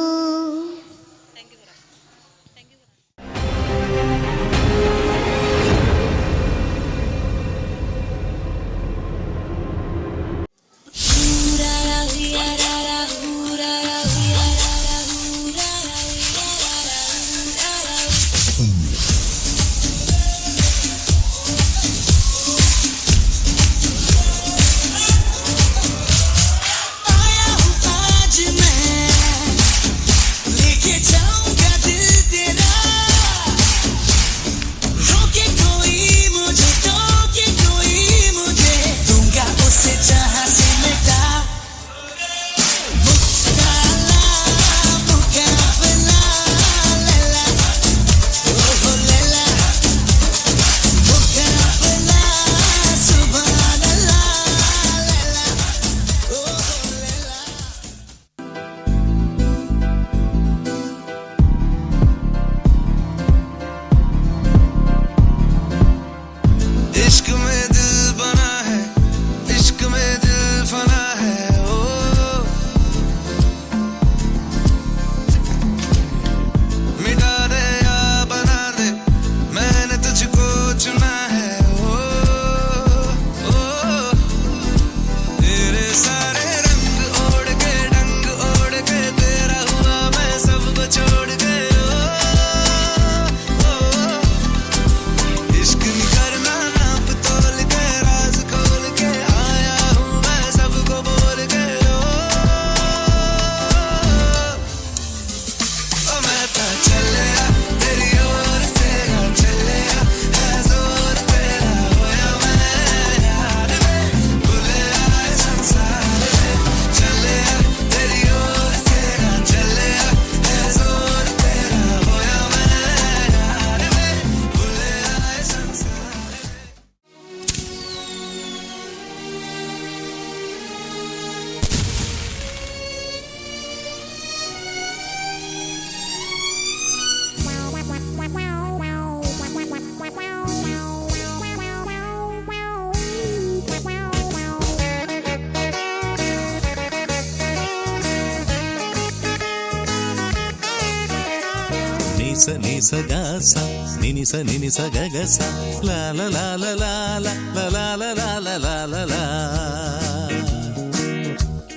Nisa gasa, nisa gagasa, la la la la la la la la la la la la la la.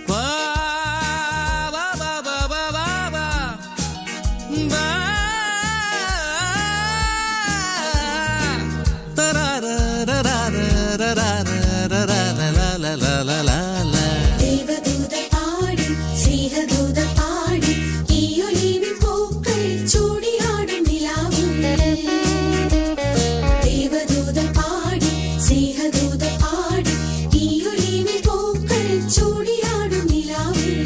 Ba ba ba ba ba ba ba ba. Da da da da da da da da da la la la la la la. ദേവദൂത പാടി സ്നേഹദൂത പാടി ഈ olivine പൂക്കൾ ചൂടിയാടും നിലാവിൽ. ദേവദൂത പാടി സ്നേഹദൂത പാടി ഈ olivine പൂക്കൾ ചൂടിയാടും നിലാവിൽ.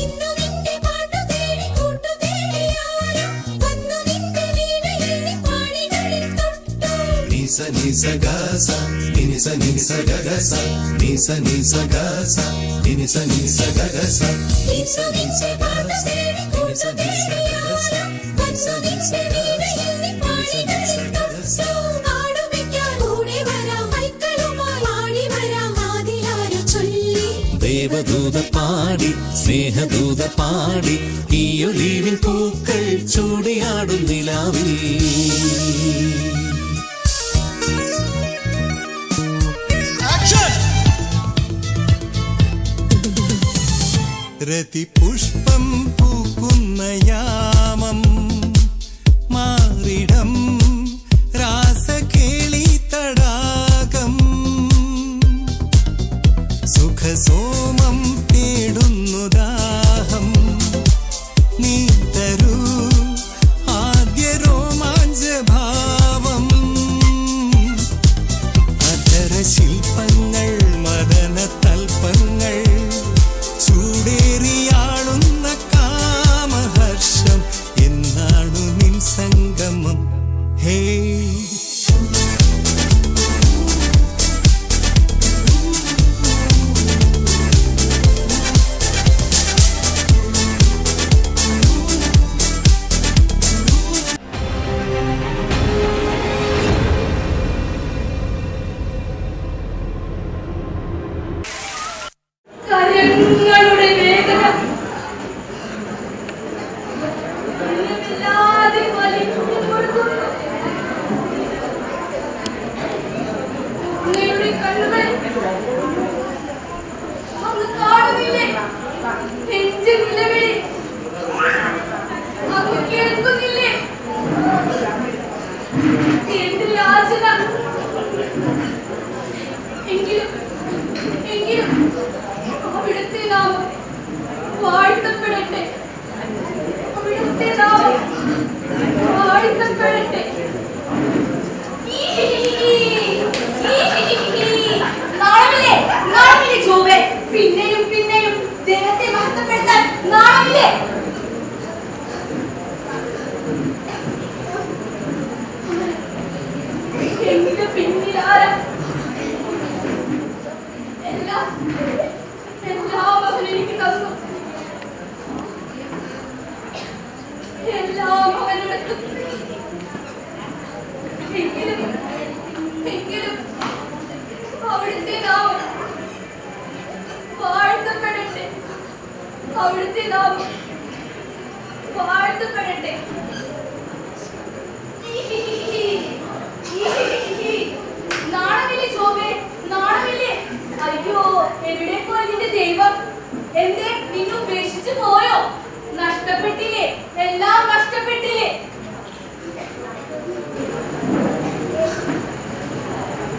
ഇന്നു നിന്റെ പാട്ടു തേടി കൂട്ടു തേടിയാരോ വന്നു നിന്റെ വീണയിൽ നീ പാടികളിൽ തൊട്ടു. Nisa gasa, nisa gagasa, nisa gasa, nisa gagasa. ഇന്നു നിന്റെ പാട്ടു തേടി കൂട്ടു തേടിയാരോ വന്നു നിന്റെ വീണയിൽ നീ പാടികളിൽ തൊട്ടു. ആടുവയ്ക്കാൻ കൂടെ വരാം മൈക്കളുമായി ആടി വരാം ആദിലാരോ ചൊല്ലി. ദേവദൂത പാടി സ്നേഹദൂത പാടി ഈ ഒലീവിൻ പൂക്കൾ ചൂടിയാടും നിലാവിൽ. രതിപുഷ്പം പൂക്കുന്ന യാമം മാറിടം രാസകേളി തടാകം സുഖസോമം തേടുന്നു ദാഹം നീ തരൂ ആദ്യ രോമാഞ്ചഭാവം അധര ശില്പങ്ങൾ മദന തൽപ്പങ്ങൾ ചൂടേറിയാളുന്ന കാമഹർഷം എന്നാണു നിൻ സംഗമം ഹേ കരങ്ങളുടെ വേദന ഇല്ലാതെ വലിഞ്ഞു കൊടുക്കുന്നു. അങ്ങയുടെ കണ്ണുകളിൽ അങ്ങ് കാണുന്നില്ലേ എന്റെ നിലവിളി? അങ്ങ് കേൾക്കുന്നില്ലേ എന്റെ യാചന? എങ്കിലും അവിടുത്തെ നാമം വാഴ്ത്തപ്പെടട്ടെ. അവിടുത്തെ നാമം വാഴ്ത്തപ്പെടട്ടെ. നാളമില്ലേ ജോബേ? പിന്നെയും പിന്നെയും ദൈവത്തെ മഹത്വപ്പെടുത്താൻ നാളമില്ലേ? എന്റെ പിന്നിലാരാ? എല്ലാം അവൻ എനിക്ക് തന്നു. എല്ലാം അവനെടുത്തു. എങ്കിലും അവിടുത്തെ നാമം വാഴ്ത്തപ്പെടട്ടെ. അവിടുത്തെ നാമം വാഴ്ത്തപ്പെടട്ടെ. നാണമില്ലേ ജോബേ? നാണമില്ലേ? അയ്യോ, എവിടെ പോയി നിന്റെ ദൈവം? എന്തേ നിന്നെ ഉപേക്ഷിച്ചു പോയോ? നഷ്ടപ്പെട്ടില്ലേ? എല്ലാം നഷ്ടപ്പെട്ടില്ലേ?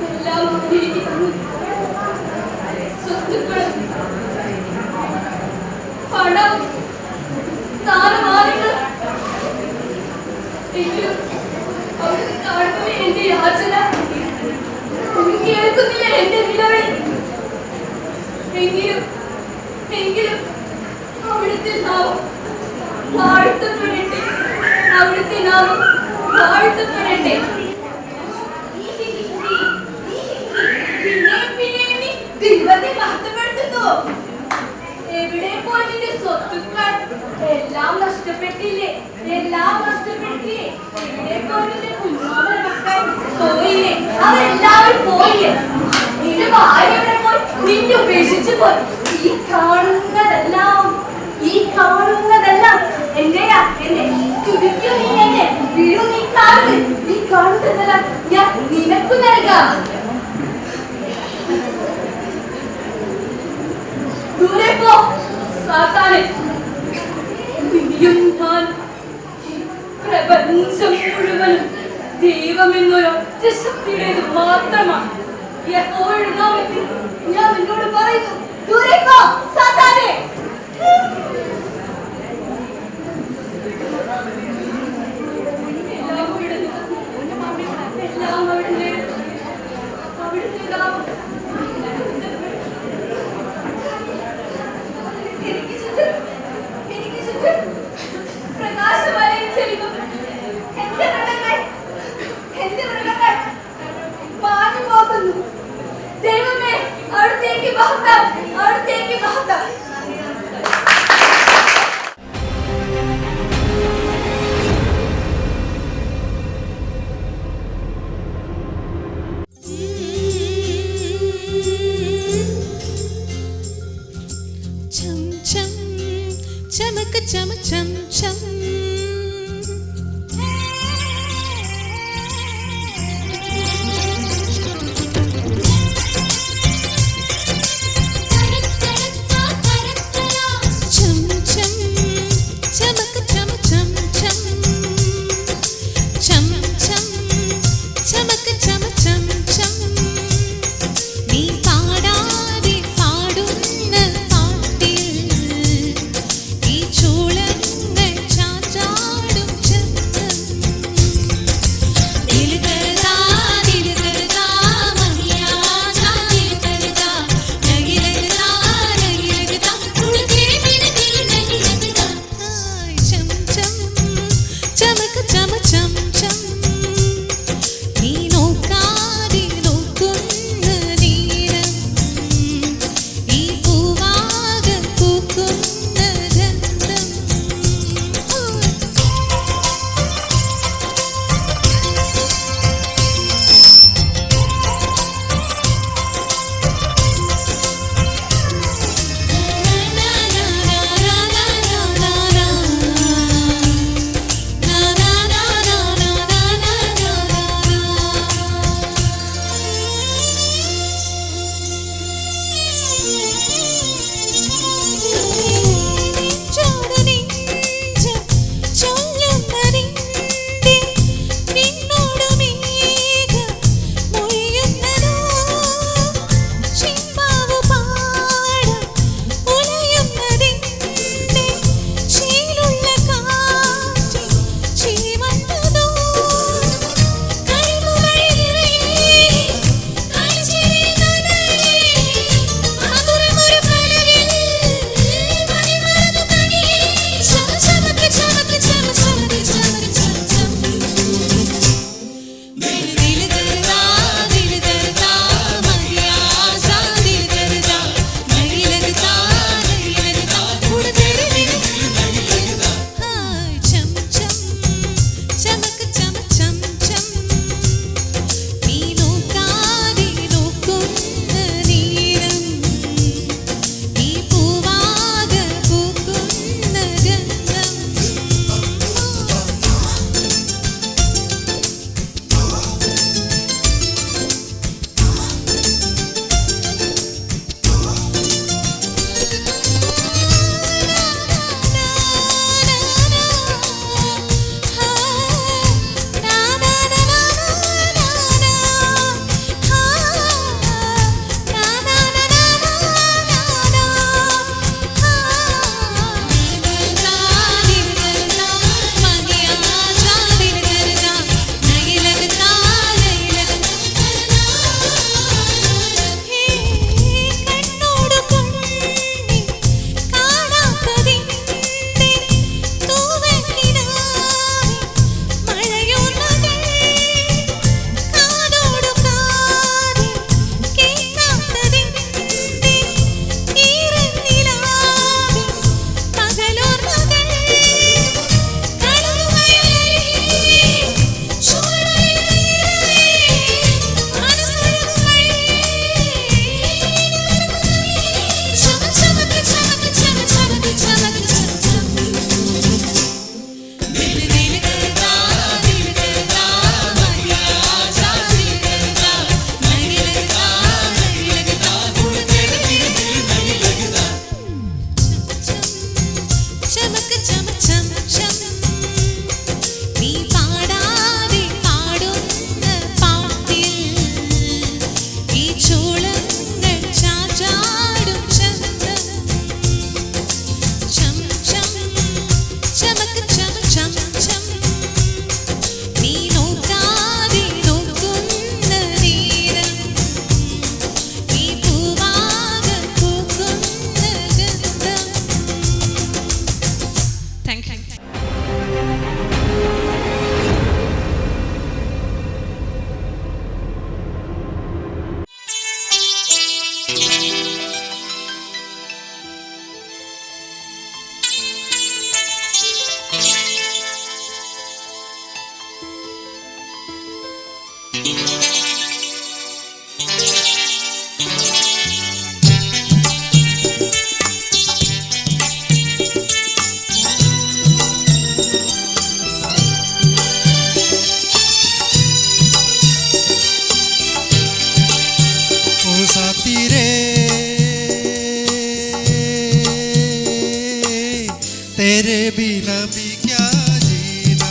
എല്ലാം എനിക്ക് തന്നു. സ്വത്തുക്കളും പണവും സ്ഥാനമാനങ്ങളും. എങ്കിലും അവിടെ കാണുന്നില്ലേ എന്റെ യാചന? കേൾക്കുന്നില്ല എന്റെ നിലവിളി? എങ്കിലും അവിടുത്തെ നാമം വാഴ്ത്തപ്പെടട്ടെ. അവിടുത്തെ നാമം വാഴ്ത്തപ്പെടട്ടെ. പിന്നെയും നീ ദൈവത്തെ മഹത്വപ്പെടുത്തുന്നു. എവിടെ പോയി നിന്റെ സ്വത്തുക്കൾ? എല്ലാം നഷ്ടപ്പെട്ടില്ലേ? എല്ലാം നഷ്ടപ്പെട്ടില്ലേ? എവിടെ പോയി നിന്റെ കുഞ്ഞാമൻ മക്കൾ? പോയില്ലേ? അവരെല്ലാവരും പോയില്ലേ? നിന്റെ ഭാര്യ എവിടെ പോയി? നിന്നെ ഉപേക്ഷിച്ചു പോയി. ഈ കാണുന്നതെല്ലാം എന്റെയാ. എന്നെ തുടിക്കൂ നീ, എന്നെ വീഴൂ നീ കാണുന്നത്. ഈ കാണുന്നതെല്ലാം ഞാൻ നിനക്കു നൽകാം. ദൂരെ പോ സാത്താനെ. ഇനിയും ഞാൻ പ്രപഞ്ചം മുഴുവനും ദൈവമെന്നൊരൊറ്റ ശക്തിയുടേത് മാത്രമാണ്. എപ്പോഴും ഞാൻ നിന്നോട് പറയുന്നു, ദൂരെ പോ സാത്താനെ. എല്ലാം അവിടുത്തെ നാമം എനിക്ക് ചുറ്റും പ്രകാശവലയം ചെയ്യുന്നു. എന്റെ മൃഗങ്ങൾ മാഞ്ഞു പോകുന്നു. ദൈവമേ, അവിടുത്തേക്ക് മഹത്വം, അവിടുത്തേക്ക് മഹത്വം. तेरे बिना भी क्या जीना,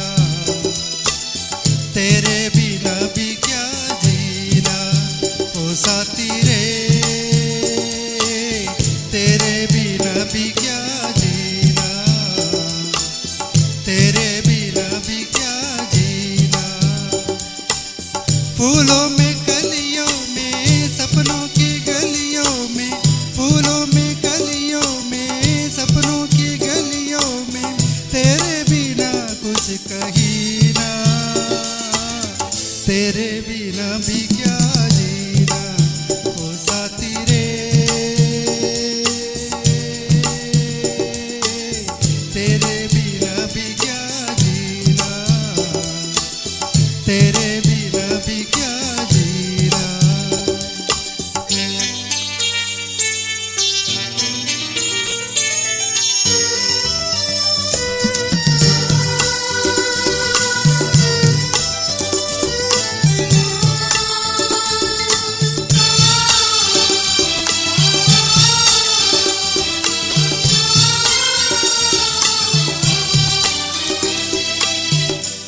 तेरे बिना भी क्या जीना, ओ साथी रे तेरे बिना भी क्या जीना, तेरे बिना भी क्या जीना। फूलों में कलियों में सपनों की गलियों में, फूलों में कलियों में सपनों की गलियों में, तेरे बिना कुछ कहीं ना, तेरे बिना भी क्या जीना, ओ साथी रे तेरे बिना भी क्या जीना, तेरे बिना भी क्या जीना।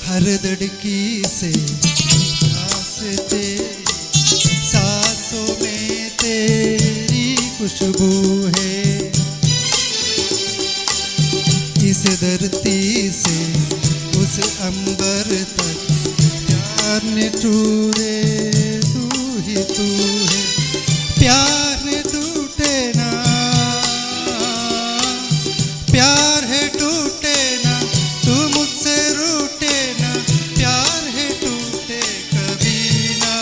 हर धड़की से सांस तेरी, सांसों में तेरी खुशबू है, इस धरती से उस अंबर तक प्यार ने टूटे तू ही तू है, प्यार ने टूटे ना, प्यार है टूटे ना, तू मुझसे रूठे ना, प्यार है टूटे कभी ना,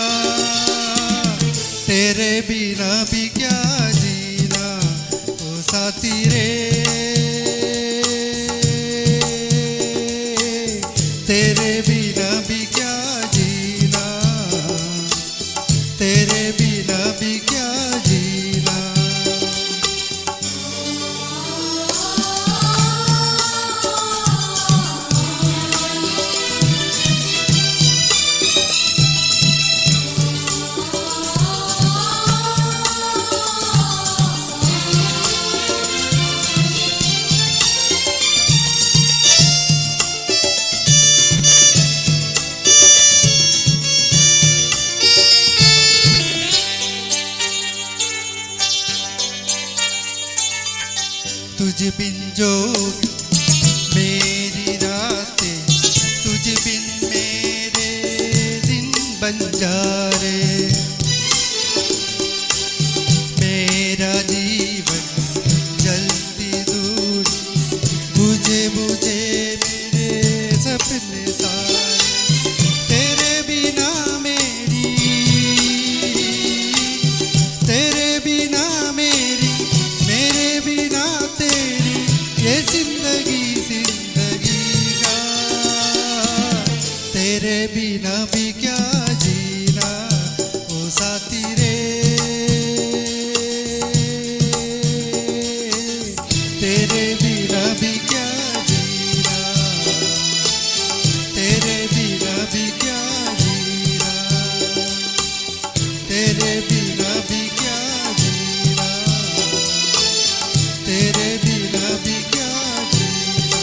तेरे बिना भी क्या जीना, ओ साथी रे तेरे बिना भी क्या जीना, तेरे बिना भी क्या जीना। तुझ बिन जो मेरी रातें, तुझ बिन मेरे दिन बन जा रे, मेरा जीवन जलती दूर, बुझे बुझे मेरे सपने सारे, तेरे बिना मेरी, तेरे बिना मेरी, मेरे बिना तेरी, ये जिंदगी जिंदगी का, तेरे बिना भी क्या जीना, ओ साथी रे तेरे बिना भी क्या जीना, तेरे बिना भी क्या जीना, तेरे बिना भी क्या जीना, तेरे बिना भी क्या जीना।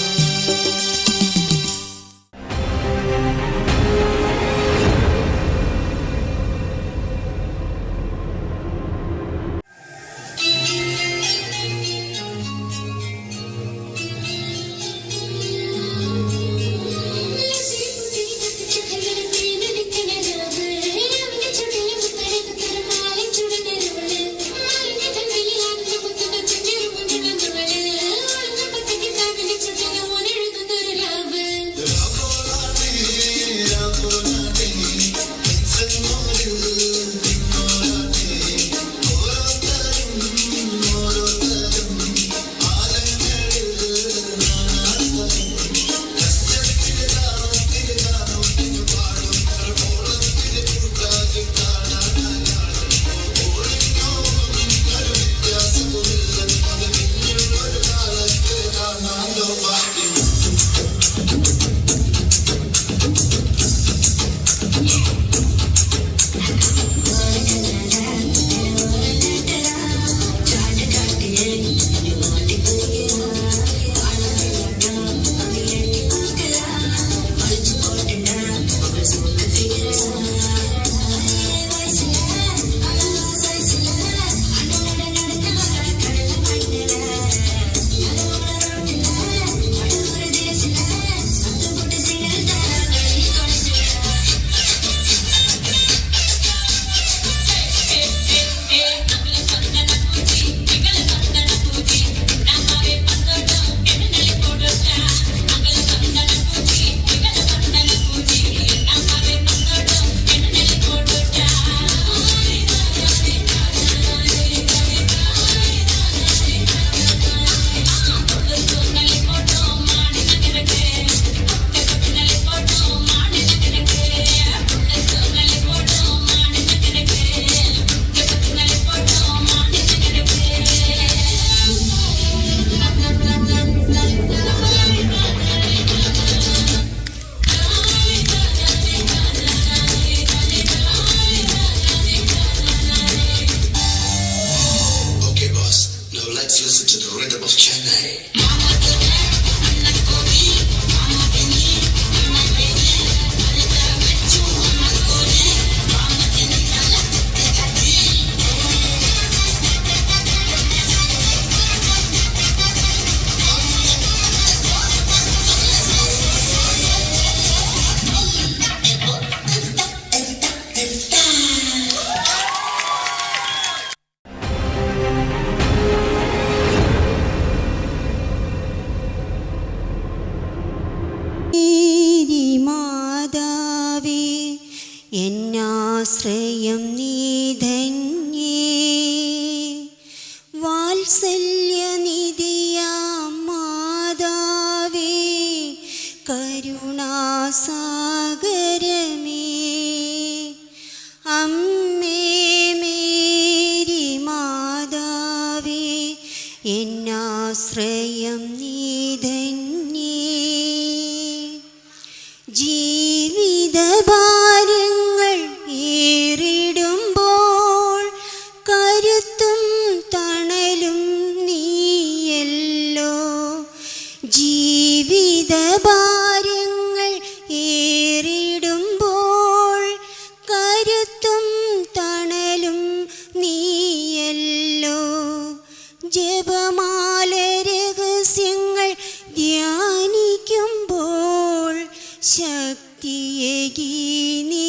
നീ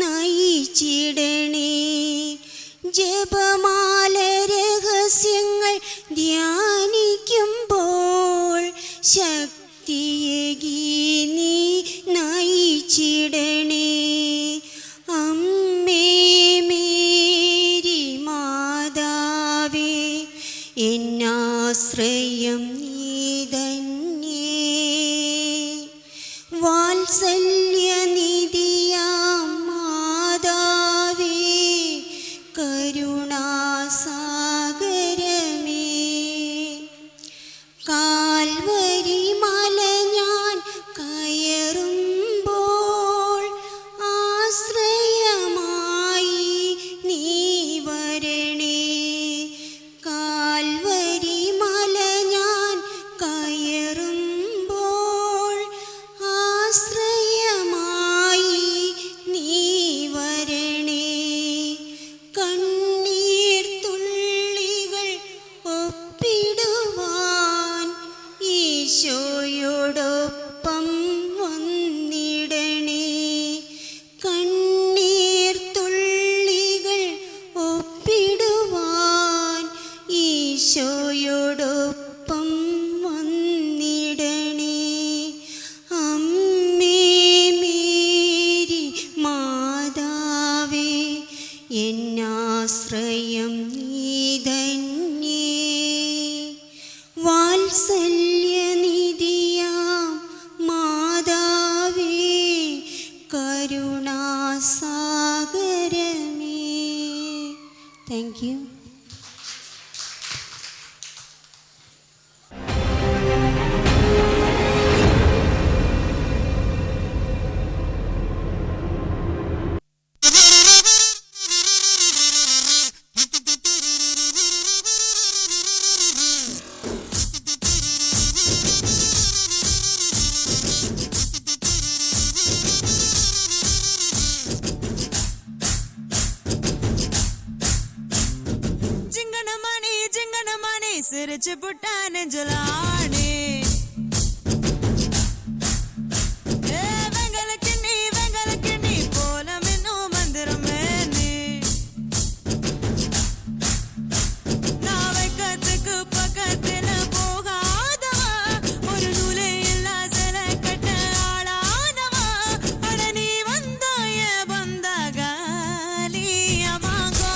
നയിച്ചിടണേ. ജപമാല രഹസ്യങ്ങൾ ധ്യാനിക്കുമ്പോൾ ശക്തിയേകി നീ നയിച്ചിടണേ. അമ്മേ മേരി മാതാവേ, എന്നാശ്രയം നീ തന്നേ. വാത്സല്യനിധിയാം മാതാവേ, കരുണാസാഗരമേ. കാൽവരി മല ഞാൻ കയറുമ്പോൾ ആശ്രയമായി നീ വരണേ. കാൽവരി മല ഞാൻ കയറുമ്പോൾ ആശ്രയമായി നീ വരണേ. കണ്ണീർ തുള്ളികൾ ഒപ്പിടുവാൻ ഈശോയോടൊപ്പം വന്നിടണേ. കണ്ണീർ തുള്ളികൾ ഒപ്പിടുവാൻ ഈശോയോടൊപ്പം വന്നിടണേ. അമ്മേ മേരി മാതാവേ, എന്നാശ്രയം നീ ധന്യേ. വാത്സല്യനിധിയാം മാതാവേ, കരുണാസാഗരമേ. Thank you. జింగనమణి సిరిచి పుట్టాను జలాడే. వెంగలకిన్ని పోలమెన్నో మందిరమేని. నా వెక్కத்துக்கு பக்கத்துல போகாதவா, ஒரு நூலே இல்லா சில கட்ட ஆளாதவா. அட நீ வந்தாய பந்தகாலி அமாங்கோ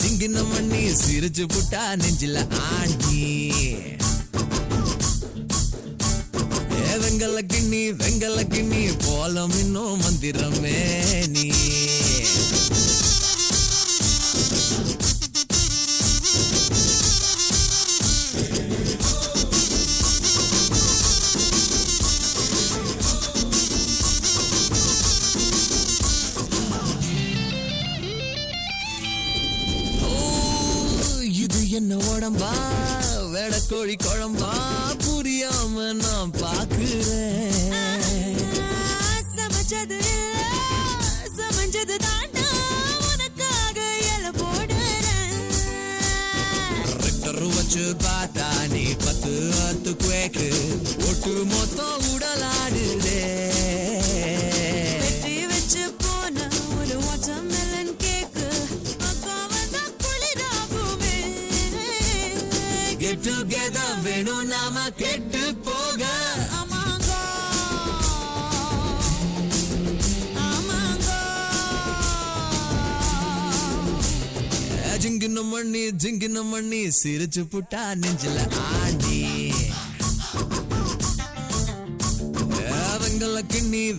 జింగిన మణి సిరుచు పుట్ట నెంజిల ఆంటీ. వెంగల గిన్ని పోలమిన్నో మందిరమే నీ. என்ன உடம்பா வெடக்கோழி குழம்பா புரியாம நான் பாக்குறேன். சமைச்சது தாண்டா உனக்காக இல போடுறேன். ரெக்டர் வச்சு பார்த்தா நீ 10 குவேக்கு ஒட்டு மொத்தம் உடலாடுதே. வெற்றி வச்சு போன ஒரு வாட்டர்மெலன் கேக்கு Get together வேணும் நாம கெட்டு போக. జింగిన మణి సిరుచు పుట్ట నెంజిల ఆంటీ.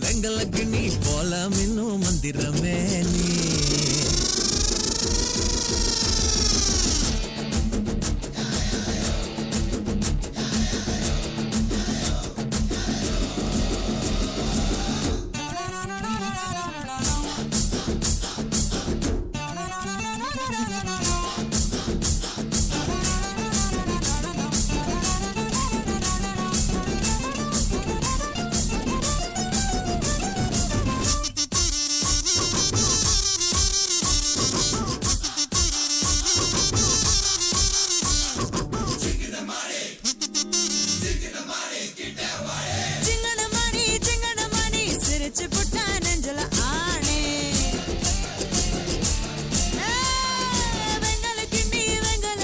వెంగల గిన్ని పోలమిన్నో మందిరమే నీ. പിടിച്ചു പൊട്ടാൻ അഞ്ചല ആണേ വെങ്കല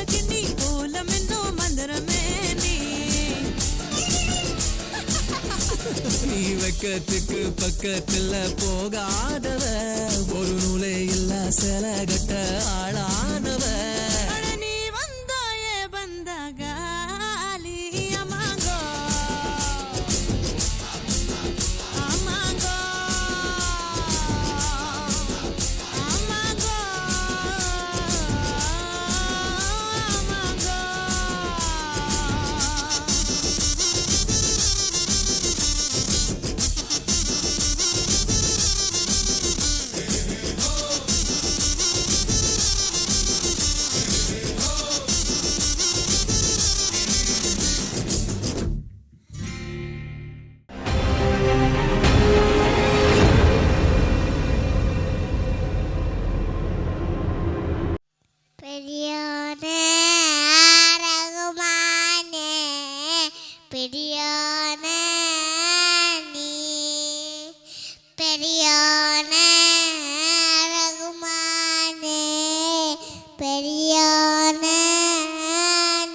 കിണ്ണി കോലമെന്തോ മന്ദരമേ നീ വെക്കத்துக்கு பக்கத்துல போகாதவ ஒரு நூலே இல்ல சில கட்ட ஆளானவ நீ வந்தாயே பந்தகாலி அமாங்கோ அமாங்கோ அமாங்கோ പെരിയോനെ രഘുമാനെ പെരിയോനെ നീ പെരിയോനെ രഘുമാനെ പെരിയോനെ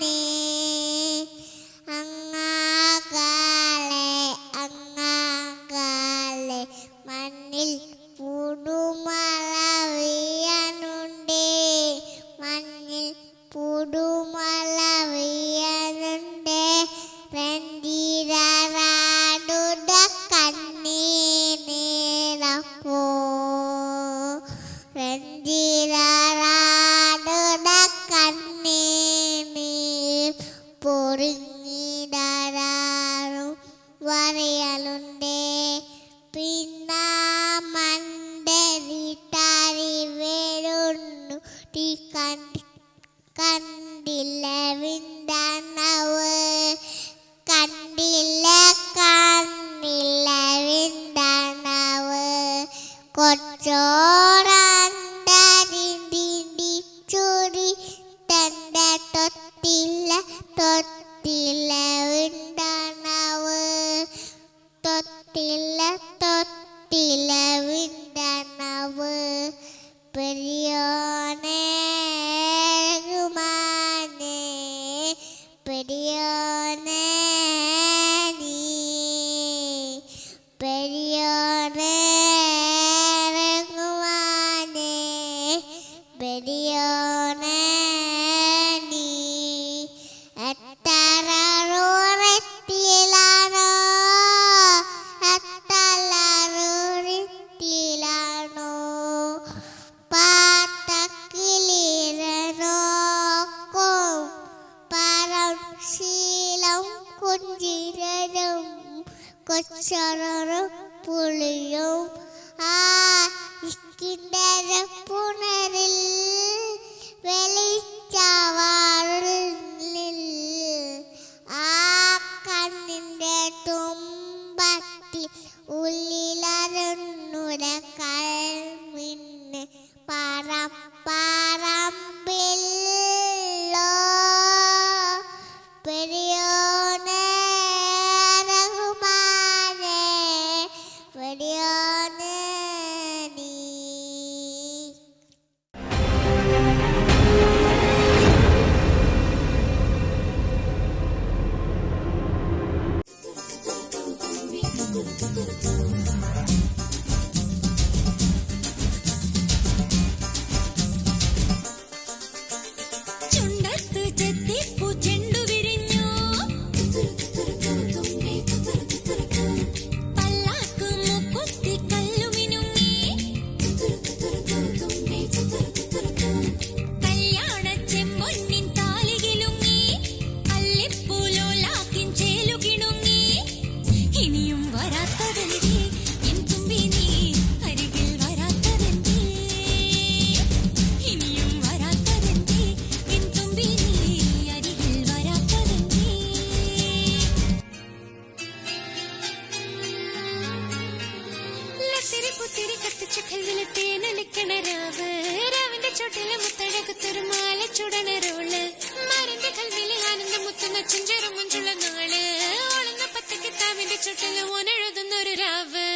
നീ അങ്ങാകാലെ മണ്ണിൽ പുടുമഴ വീഴാനുണ്ടേ മഞ്ഞിൽ പുടുമഴ വീഴാനുണ്ടേ രണ്ടിരാടുട കണ്ണീരപ്പോ രണ്ടിരാടുട കണ്ണീർ പൊറുങ്ങിടാറും വരയാലുണ്ടേ പിന്നെ മണ്ടലിട്ടാരി വേടുന്നു ടീ കണ്ടില്ല വിണ്ടണവ് കണ്ടില്ല വിണ്ടണവ് കൊച്ചോറണ്ടരിണ്ടിച്ചൂടി തന്റെ തൊട്ടില്ല വിണ്ടണവ് തൊട്ടില്ല വിണ്ടണവ് പെരിയോനെ രഘുമാനെ പെരിയോനെ നീ പെരിയോനെ രഘുമാനെ പെരിയോനെ നീ എത്തറൂറത്തിലാണോ എത്തലറൂറത്തിലാണോ പാത്തക്കിളിരനോക്കും പരം ശീലം കുഞ്ചിരനും കൊച്ചറും പുളിയും ആ ഇക്കിണ്ടര പുണരിൽ വെളിച്ചവാറിൽ ആ കണ്ണിൻ്റെ തുമ്പത്തിൽ ഉള്ളിലരുന്നുര കൽമിന്ന് പറമ്പില്ലോ പെരിയോനെ രഘുമാനെ പെരിയോനെ നീ ചുണ്ടത്ത് ചെത്തിപ്പൂ ചെണ്ടു വിരിഞ്ഞു പല്ലാക്ക് മുക്കുത്തി കല്ലുമിനുങ്ങി കല്യാണ ചെമ്പൊന്നിൻ താലികിലുങ്ങി അല്ലിപ്പൂലോലാക്കിൻ ചേലുകിണുങ്ങി ഇനിയും വരാത്തതെന്തേ എൻ തുമ്പി നീ അരികിൽ വരാത്തതെന്തേ ഇനിയും വരാത്തതെന്തേ എൻ തുമ്പി നീ അരികിൽ വരാത്തതെന്തേ ലത്തിരി പുത്തിരി കത്തിച്ചു കൽവിലെ തേനൊലിക്കണ രാവിന്റെ ചോട്ടിലെ മുത്തഴകത്തൊരു മാല ചുടണ റോള് മാറിന്റെ കൽവിലെ ആനന്ദ മുത്തുന്ന ചെഞ്ചെറു മുഞ്ചുള്ള നാള് ഓളുന്ന പത്തക്കിത്താവിന്റെ ചോട്ടിലെ ഓനെഴുതുന്നൊരു രാവ്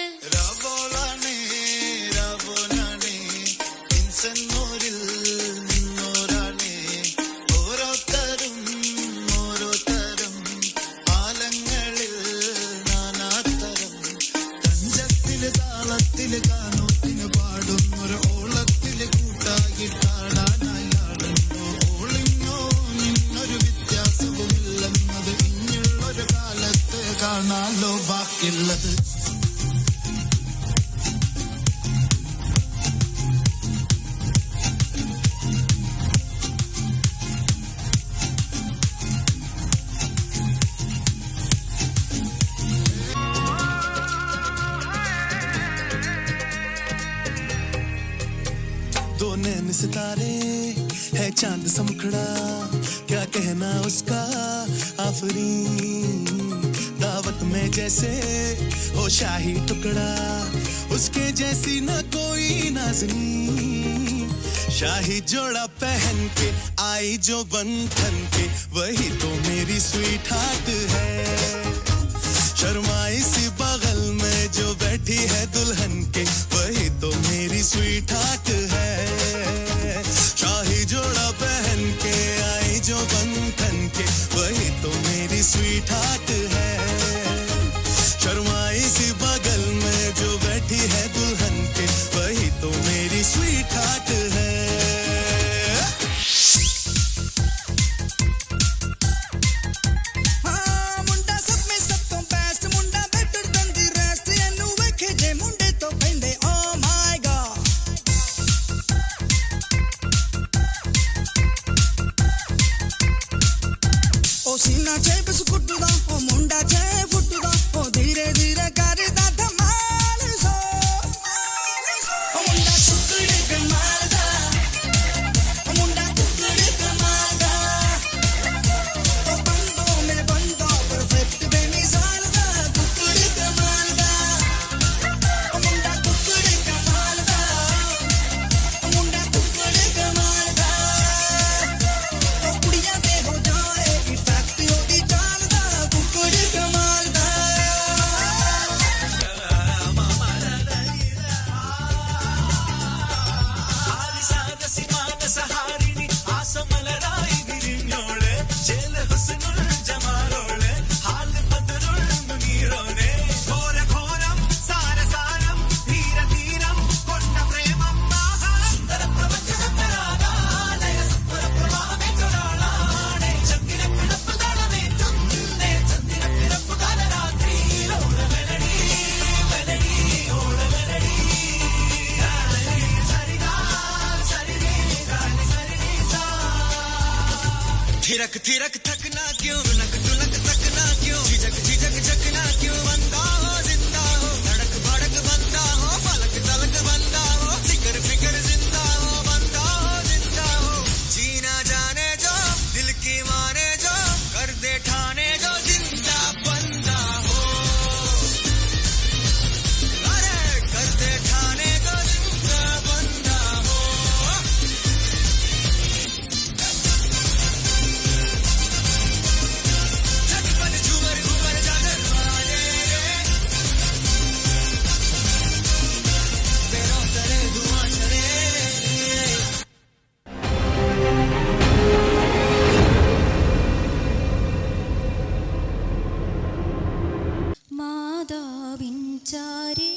താളത്തില് താളത്തില് കാനോത്തിന് പാടുന്നൊരു ഓളത്തില് കൂട്ടാകിട്ടാടാനായാളുണ്ടോ ഓളിഞ്ഞോ നിന്നൊരു വ്യത്യാസവുമില്ലെന്നത് ഇനിയുള്ളൊരു കാലത്ത് കാണാലോ ബാക്കിയുള്ളത്. दो नैन सितारे है चांद सा मुखड़ा, क्या कहना उसका आफरीन, दावत में जैसे हो शाही टुकड़ा, उसके जैसी न कोई नाज़नीन, शाही जोड़ा पहन के आई जो बन ठन के, वही तो मेरी स्वीट हार्ट है, शर्माई सी बगल में जो बैठी है दुल्हन के, वही तो मेरी स्वीट हार्ट है, शाही जोड़ा पहन के आई जो बन ठन के, वही तो मेरी स्वीट हार्ट है, शर्माई सी बगल में जो बैठी है दुल्हन के, वही तो मेरी स्वीट हार्ट है. सीना चे बस कुटदा ओ मुंडा चे फुटदा ओ धीरे धीरे करदा धमाल सो ओ मुंडा टुकड़े पे मारदा ओ मुंडा टुकड़े पे मारदा ओ बंदो में बंदो परफेक्ट बेमिसाल दा टुकड़े पे मारदा ओ मुंडा टुकड़े पे मारदा ओ मुंडा टुकड़े पे मारदा ओ कुड़ियां दे हो जाए थिरक थिरक थकना क्यों, लक लक तकना क्यों, झिझक झिझक झकना क्यों, बंदा हो जिंदा हो, धड़क भड़क बंदा हो, फलक तलक बंदा हो, फिकर फिकर जिंदा हो, बंदा हो जिंदा हो, जीना जाने जो दिल की माने जो, कर दे ठाने जो जिंदा बंदा हो, अरे कर दे ठाने जो जिंदा बंदा हो. മാതാവിൻചാരേ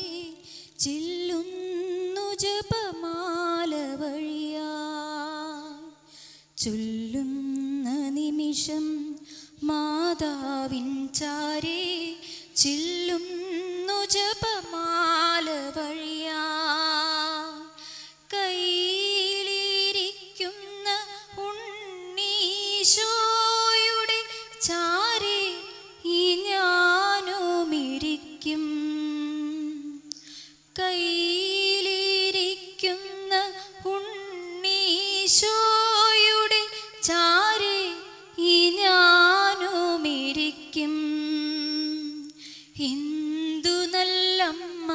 ചില്ലുന്നു ജപമാല വഴിയാ, ചൊല്ലുന്ന നിമിഷം മാതാവിൻചാരേ ചില്ലുന്നു ജപമാല വഴിയാ, കയ്യിലിരിക്കുന്ന ഉണ്ണീശോയുടെ ചാരേ ഈ ഞാനുമിരിക്കും, കയ്യിലിരിക്കുന്ന ഉണ്ണീശോയുടെ ചാരേ ഈ ഞാനുമിരിക്കും. എന്തു നല്ലമ്മ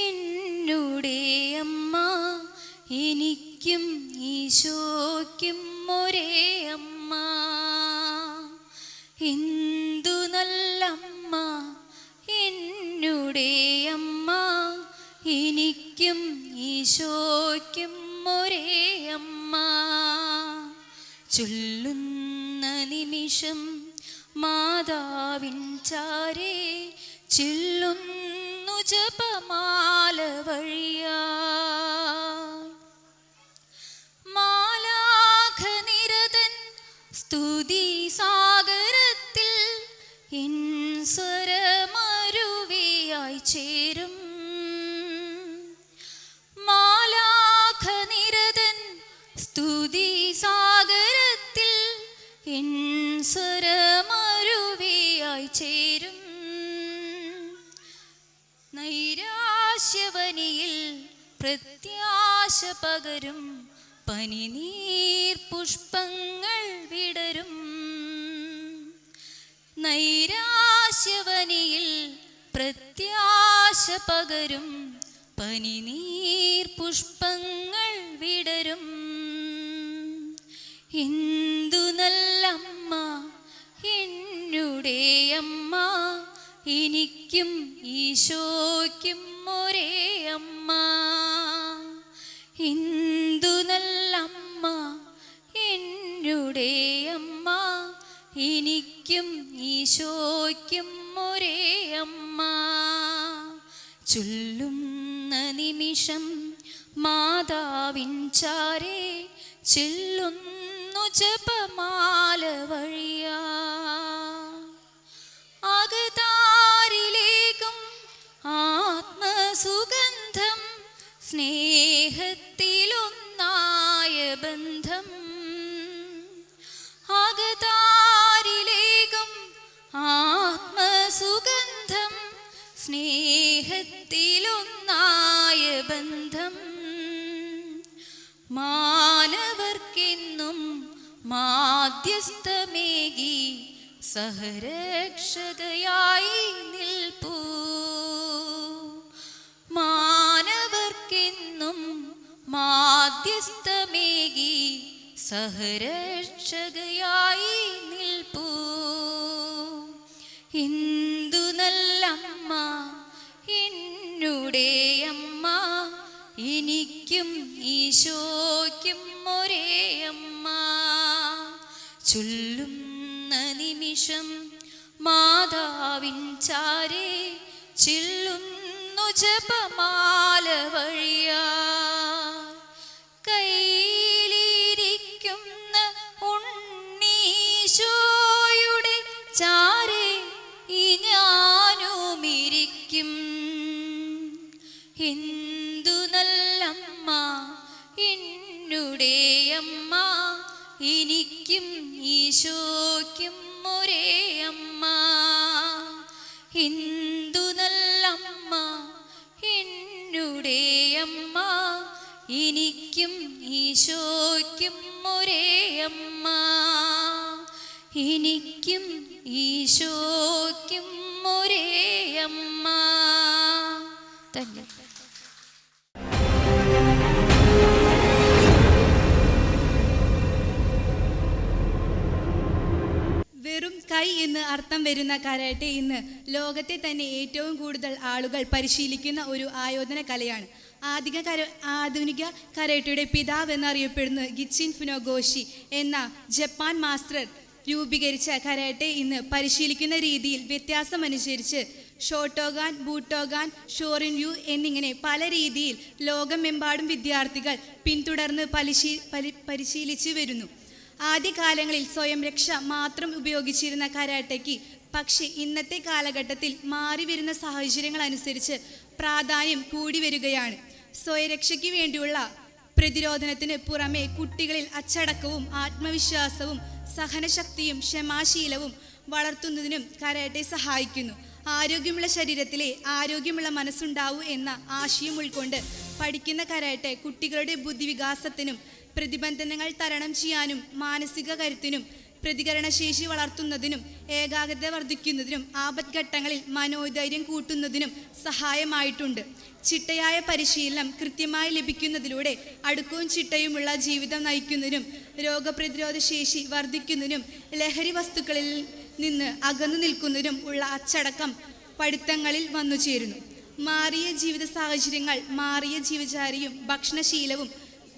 എന്നുടെ അമ്മ, എനിക്കും ഈശോയ്ക്കും ഒരേ അമ്മ. എന്തു നല്ലമ്മ എന്നുടെ അമ്മ, എനിക്കും ഈശോയ്ക്കും ഒരേ അമ്മ. ചൊല്ലുന്ന നിമിഷം മാതാവിൻ ചാരേ ചില്ലുന്നു ജപമാല വഴിയാ മാലാഖനിരതൻ സ്തുതി സാഗരത്തിൽ എൻ സ്വരമരുവിയായി ചേരും മാലാഖനിരതൻ സ്തുതി സാഗരത്തിൽ എൻ സ്വരമരുവിയായി ചേരും നൈരാശ്യവനിയിൽ പ്രത്യാശ പകരും പനിനീർ പുഷ്പങ്ങൾ വിടരും നൈരാശ്യവനിയിൽ പ്രത്യാശ പകരും പനിനീർ പുഷ്പങ്ങൾ വിടരും എന്തു നല്ലമ്മ എന്നുടെ അമ്മ എനിക്കും ഈശോയ്ക്കും ഒരേ അമ്മ എന്തു നല്ലമ്മ എന്നുടെ അമ്മ എനിക്കും ഈശോയ്ക്കും ഒരേ അമ്മ ചൊല്ലുന്ന നിമിഷം മാതാവിൻ ചാരേ ചെല്ലുന്നു ജപമാല വഴിയാ അകതാരിലേക്കും ആത്മസുഗന്ധം സ്നേഹത്തിലൊന്നായ ബന്ധം അകതാരിലേക്കും ആത്മസുഗന്ധം സ്നേഹത്തിലൊന്നായ ബന്ധം മാനവർക്കെന്നും മാധ്യസ്ഥമേകി സഹരക്ഷകയായി നിൽപ്പൂ മാനവർക്കെന്നും മാധ്യസ്ഥമേകി സഹരക്ഷകയായി നിൽപ്പൂ എന്തു നല്ലമ്മ എന്നുടെ അമ്മ എനിക്കും ഈശോയ്ക്കും ഒരേ അമ്മ ചൊല്ലുന്ന നിമിഷം മാതാവിൻ ചാരേ ചെല്ലുന്നു ജപമാല വഴിയാ കയ്യിലിരിക്കുന്ന ഉണ്ണീശോയുടെ ചാരേ ഈ ഞാനുമിരിക്കും എന്തു നല്ലമ്മ എന്നുടെ അമ്മ എനിക്കും ഈശോയ്ക്കും ഒരേ അമ്മ എന്തു നല്ലമ്മ എന്നുടെ അമ്മ എനിക്കും ഈശോയ്ക്കും ഒരേ അമ്മ എനിക്കും ഈശോയ്ക്കും ഒരേ അമ്മ തന്നെ. വെറും കൈ എന്ന് അർത്ഥം വരുന്ന കരാട്ടെ ഇന്ന് ലോകത്തെ തന്നെ ഏറ്റവും കൂടുതൽ ആളുകൾ പരിശീലിക്കുന്ന ഒരു ആയോധന കലയാണ്. ആധുനിക കരാട്ടയുടെ പിതാവ് എന്നറിയപ്പെടുന്ന ഗിച്ചിൻ ഫുനോഗോഷി എന്ന ജപ്പാൻ മാസ്റ്റർ രൂപീകരിച്ച കരാട്ടെ ഇന്ന് പരിശീലിക്കുന്ന രീതിയിൽ വ്യത്യാസമനുസരിച്ച് ഷോട്ടോഗാൻ, ബൂട്ടോഗാൻ, ഷോറിൻയു എന്നിങ്ങനെ പല രീതിയിൽ ലോകമെമ്പാടും വിദ്യാർത്ഥികൾ പിന്തുടർന്ന് പരിശീലിച്ചു വരുന്നു. ആദ്യകാലങ്ങളിൽ സ്വയം രക്ഷ മാത്രം ഉപയോഗിച്ചിരുന്ന കരാട്ടയ്ക്ക് പക്ഷേ ഇന്നത്തെ കാലഘട്ടത്തിൽ മാറി വരുന്ന സാഹചര്യങ്ങൾ അനുസരിച്ച് പ്രാധാന്യം കൂടി വരികയാണ്. സ്വയരക്ഷയ്ക്ക് വേണ്ടിയുള്ള പ്രതിരോധനത്തിന് പുറമെ കുട്ടികളിൽ അച്ചടക്കവും ആത്മവിശ്വാസവും സഹനശക്തിയും ക്ഷമാശീലവും വളർത്തുന്നതിനും കരാട്ടെ സഹായിക്കുന്നു. ആരോഗ്യമുള്ള ശരീരത്തിലെ ആരോഗ്യമുള്ള മനസ്സുണ്ടാവൂ എന്ന ആശയം ഉൾക്കൊണ്ട് പഠിക്കുന്ന കരാട്ടെ കുട്ടികളുടെ ബുദ്ധിവികാസത്തിനും പ്രതിബന്ധനങ്ങൾ തരണം ചെയ്യാനും മാനസിക കരുത്തിനും പ്രതികരണശേഷി വളർത്തുന്നതിനും ഏകാഗ്രത വർദ്ധിക്കുന്നതിനും ആപത്ഘട്ടങ്ങളിൽ മനോധൈര്യം കൂട്ടുന്നതിനും സഹായമായിട്ടുണ്ട്. ചിട്ടയായ പരിശീലനം കൃത്യമായി ലഭിക്കുന്നതിലൂടെ അടുക്കവും ചിട്ടയുമുള്ള ജീവിതം നയിക്കുന്നതിനും രോഗപ്രതിരോധ ശേഷി വർദ്ധിക്കുന്നതിനും ലഹരി വസ്തുക്കളിൽ നിന്ന് അകന്നു നിൽക്കുന്നതിനും ഉള്ള അച്ചടക്കം പഠിത്തങ്ങളിൽ വന്നു ചേരുന്നു. മാറിയ ജീവിത സാഹചര്യങ്ങൾ, മാറിയ ജീവചാരിയും ഭക്ഷണശീലവും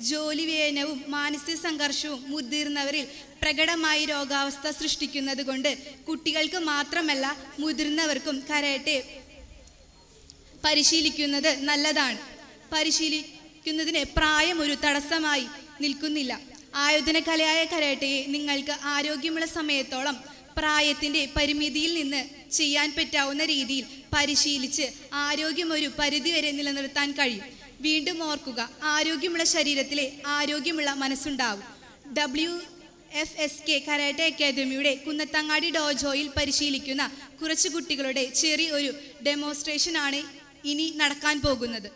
ജോലി വ്യയനവും മാനസിക സംഘർഷവും മുതിർന്നവരിൽ പ്രകടമായി രോഗാവസ്ഥ സൃഷ്ടിക്കുന്നത് കൊണ്ട് കുട്ടികൾക്ക് മാത്രമല്ല മുതിർന്നവർക്കും കരാട്ടെ പരിശീലിക്കുന്നത് നല്ലതാണ്. പരിശീലിക്കുന്നതിന് പ്രായം ഒരു തടസ്സമായി നിൽക്കുന്നില്ല. ആയോധന കലയായ കരാട്ടയെ നിങ്ങൾക്ക് ആരോഗ്യമുള്ള സമയത്തോളം പ്രായത്തിൻ്റെ പരിമിതിയിൽ നിന്ന് ചെയ്യാൻ പറ്റാവുന്ന രീതിയിൽ പരിശീലിച്ച് ആരോഗ്യം ഒരു പരിധിവരെ നിലനിർത്താൻ കഴിയും. വീണ്ടും ഓർക്കുക, ആരോഗ്യമുള്ള ശരീരത്തിലെ ആരോഗ്യമുള്ള മനസ്സുണ്ടാവും. WFSK കരാട്ടെ അക്കാദമിയുടെ കുന്നത്തങ്ങാടി ഡോജോയിൽ പരിശീലിക്കുന്ന കുറച്ച് കുട്ടികളുടെ ചെറിയ ഒരു ഡെമോൺസ്ട്രേഷനാണ് ഇനി നടക്കാൻ പോകുന്നത്.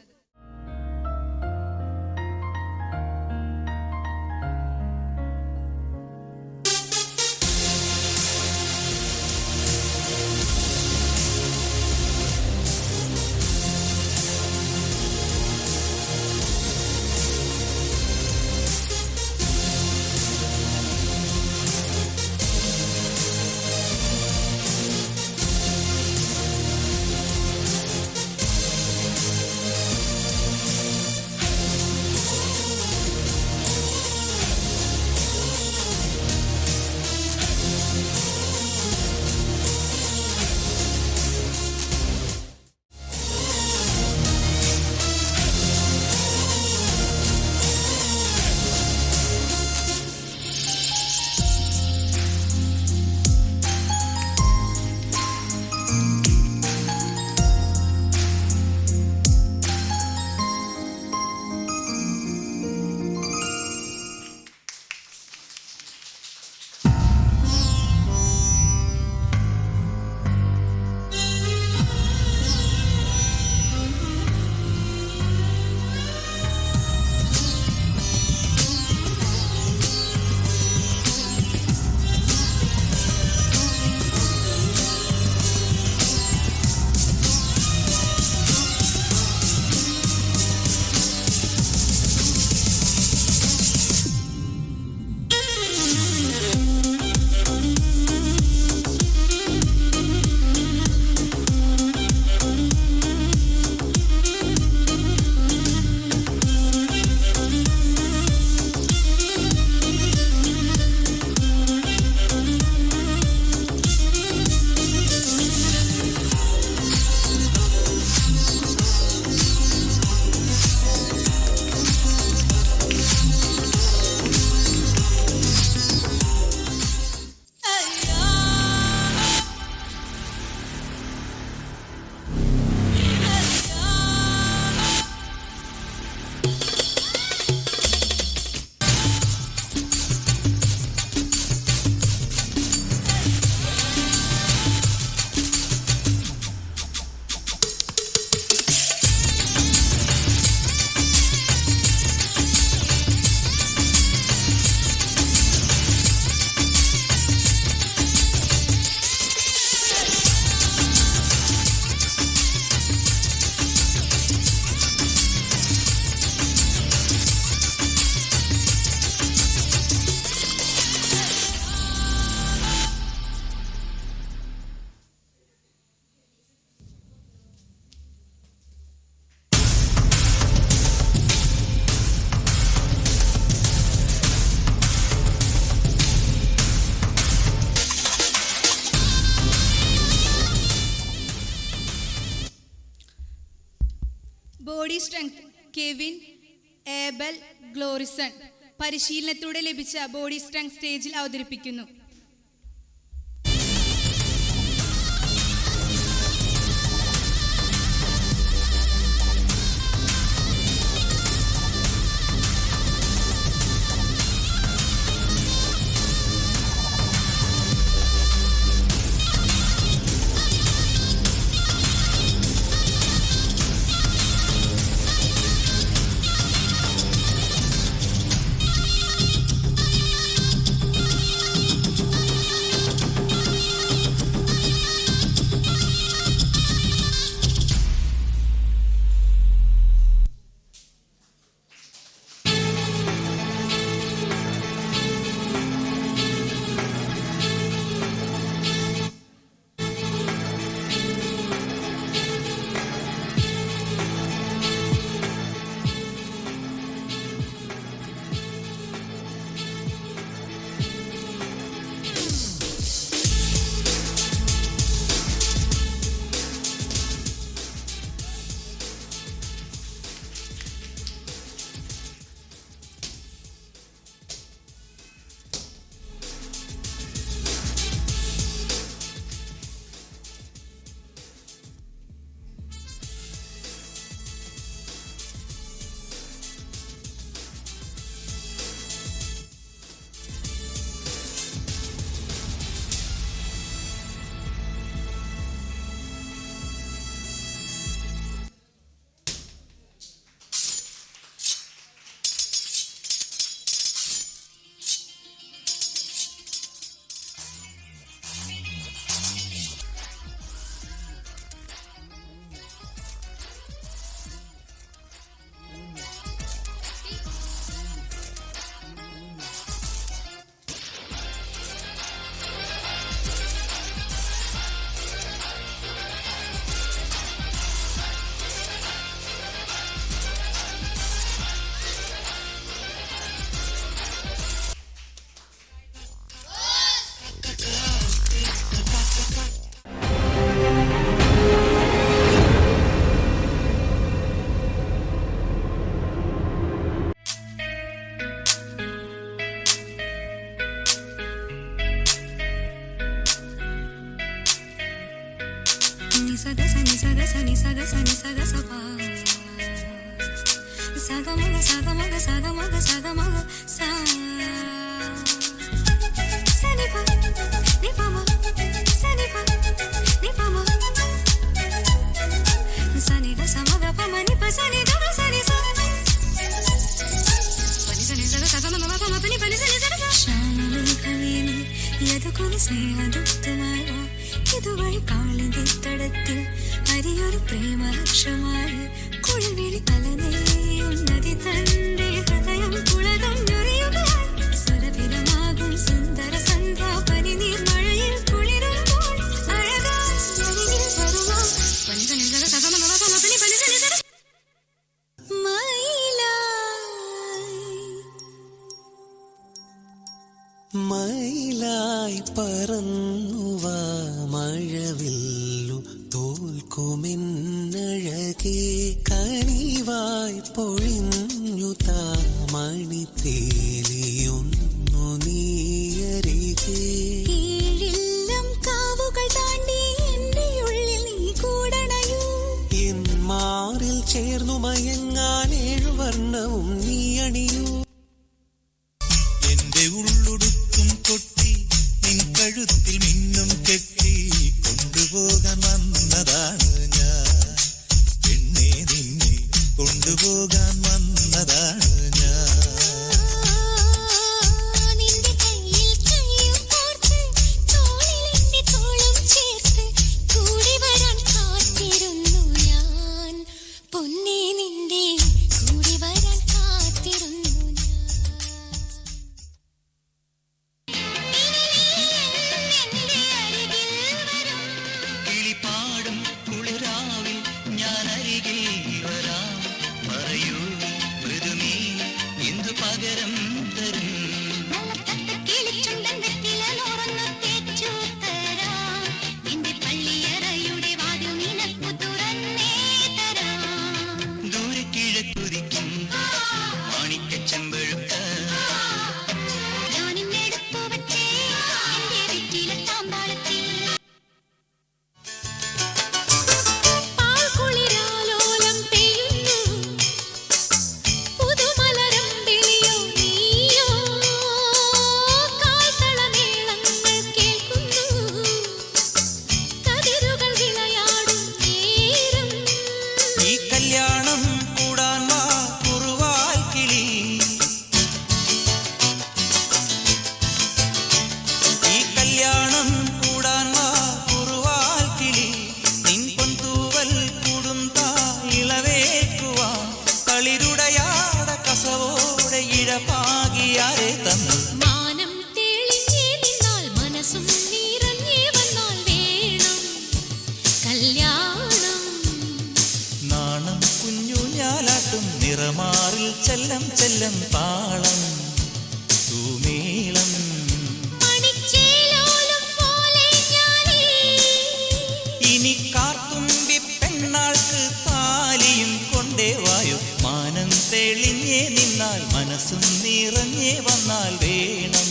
ബോഡി സ്ട്രെങ്ത് കെവിൻ ഏബൽ ഗ്ലോറിസൺ പരിശീലനത്തോടെ ലഭിച്ച ബോഡി സ്ട്രെങ്ത് സ്റ്റേജിൽ അവതരിപ്പിക്കുന്നു. సని సగ సని సగ సప సగ మగ సగ మగ సగ మగ సగ మగ సా సని ప ని ప మ సని ప ని ప మ సని గ స మగ ప మ ని ప సని గ సని స పని సని సగ సగ మ మ ప మ పని పని సని సగ ശ്യാമമേഘമേനി യദുകുനി സ്നേഹദുപ്തമായ ഇതുവഴി കാളിന്റെ തടത്തിൽ ഹരിയൊരു പ്രേമഹർഷമായ കുഴവിളി തലനെയുന്നതി തന്റെ ഹൃദയം കുളകഞ്ഞൊറിയുകയാൽ സ്വരഭിലമാകും സുന്ദര സന്ധ്യാ പനിനീർ മഴയിൽ കുളിരുമ്പോൾ അഴകാൽ അരികിൽ വരുവാ പനി സനി സഗ സഗ മ മ പ മ പനി പനി സനി സഗ മയിലായി പറന്നുവ മഴവില്ലു തോൽക്കുമെന്നഴകേ കനിവായി പൊഴിഞ്ഞു താമണി തേലിയൊന്നു നീയരികേ കീഴില്ലം കാവുകൾ താണ്ടി എന്റെ ഉള്ളിൽ നീ കൂടണയൂ എൻ മാറിൽ ചേർന്നു മയങ്ങാൻ ഏഴുവർണ്ണവും നീ അണിയൂ എന്റെ ഉള്ളുടുക്കും കൊട്ടി നിൻ കഴുത്തിൽ മിന്നും കെട്ടി കൊണ്ടുപോകാൻ വന്നതാണ് ഞാൻ പെണ്ണെ നിന്നെ കൊണ്ടുപോകാൻ വന്നതാണ് ഞാൻ നിന്റെ കയ്യിൽ കയ്യും കോർത്ത് തോളിൽ എന്റെ തോളും ചേർത്ത് കൂടി വരാൻ കാത്തിരുന്നു ഞാൻ പൊന്നേ നിന്റെ കൂടി വരാൻ കാത്തിരുന്നു കിളിപ്പാടും കുളിരാവിൽ ഞാൻ അരികിൽ വരാം പറയൂ മൃദുമീ എന്തു പകരം തരും കിളിച്ചുണ്ടൻ വെറ്റിലലോറന്നു തേച്ചു തരാം നിന്റെ പള്ളിയറയുടെ വാതിൽ നിനക്കു തുറന്നേ തരാം ദൂരെ കിഴക്കുതിക്കും മാണിക്കച്ചെമ്പഴുക്ക ഞാനിന്നെടുത്തു വച്ചേ എന്റെ വെറ്റില താമ്പാളത്തിൽ പാൽക്കുളിരാലോലം പെയ്യുന്നു പുതുമലരമ്പിളിയോ നീയോ കാൽത്തളമേളങ്ങൾ കേൾക്കുന്നു കതിരുകൾ വിളയാടും നേരം ഈ കല്യാണം കൂടാൻ വാ കുറുവാൽ കിളി ഈ കല്യാണം കൂടാൻ വാ കുറുവാൽ കിളി നിൻ പൊൻതൂവൽ കൂടുന്താ ഇളവേക്കുവാ കളിരുടയാട കസവോടെ ഇഴപാകിയാരെ തന്നു മാനം തെളിഞ്ഞേ നിന്നാൽ മനസ്സും നിറഞ്ഞേ വന്നാൽ വേണം കല്യാണം നാണം കുഞ്ഞു ഞാലാട്ടും നിറമാറിൽ ചെല്ലം ചെല്ലം താളം തൂമേളം മണിച്ചേലോലും പോലെ ഞാനേ ഇനി കാർത്തുമ്പി പെണ്ണാൾക്ക് താലിയും കൊണ്ടേ വായു മാനം തെളിഞ്ഞേ നിന്നാൽ മനസ്സും നിറഞ്ഞേ വന്നാൽ വേണം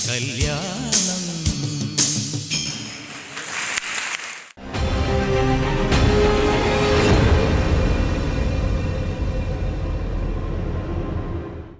കല്യാണം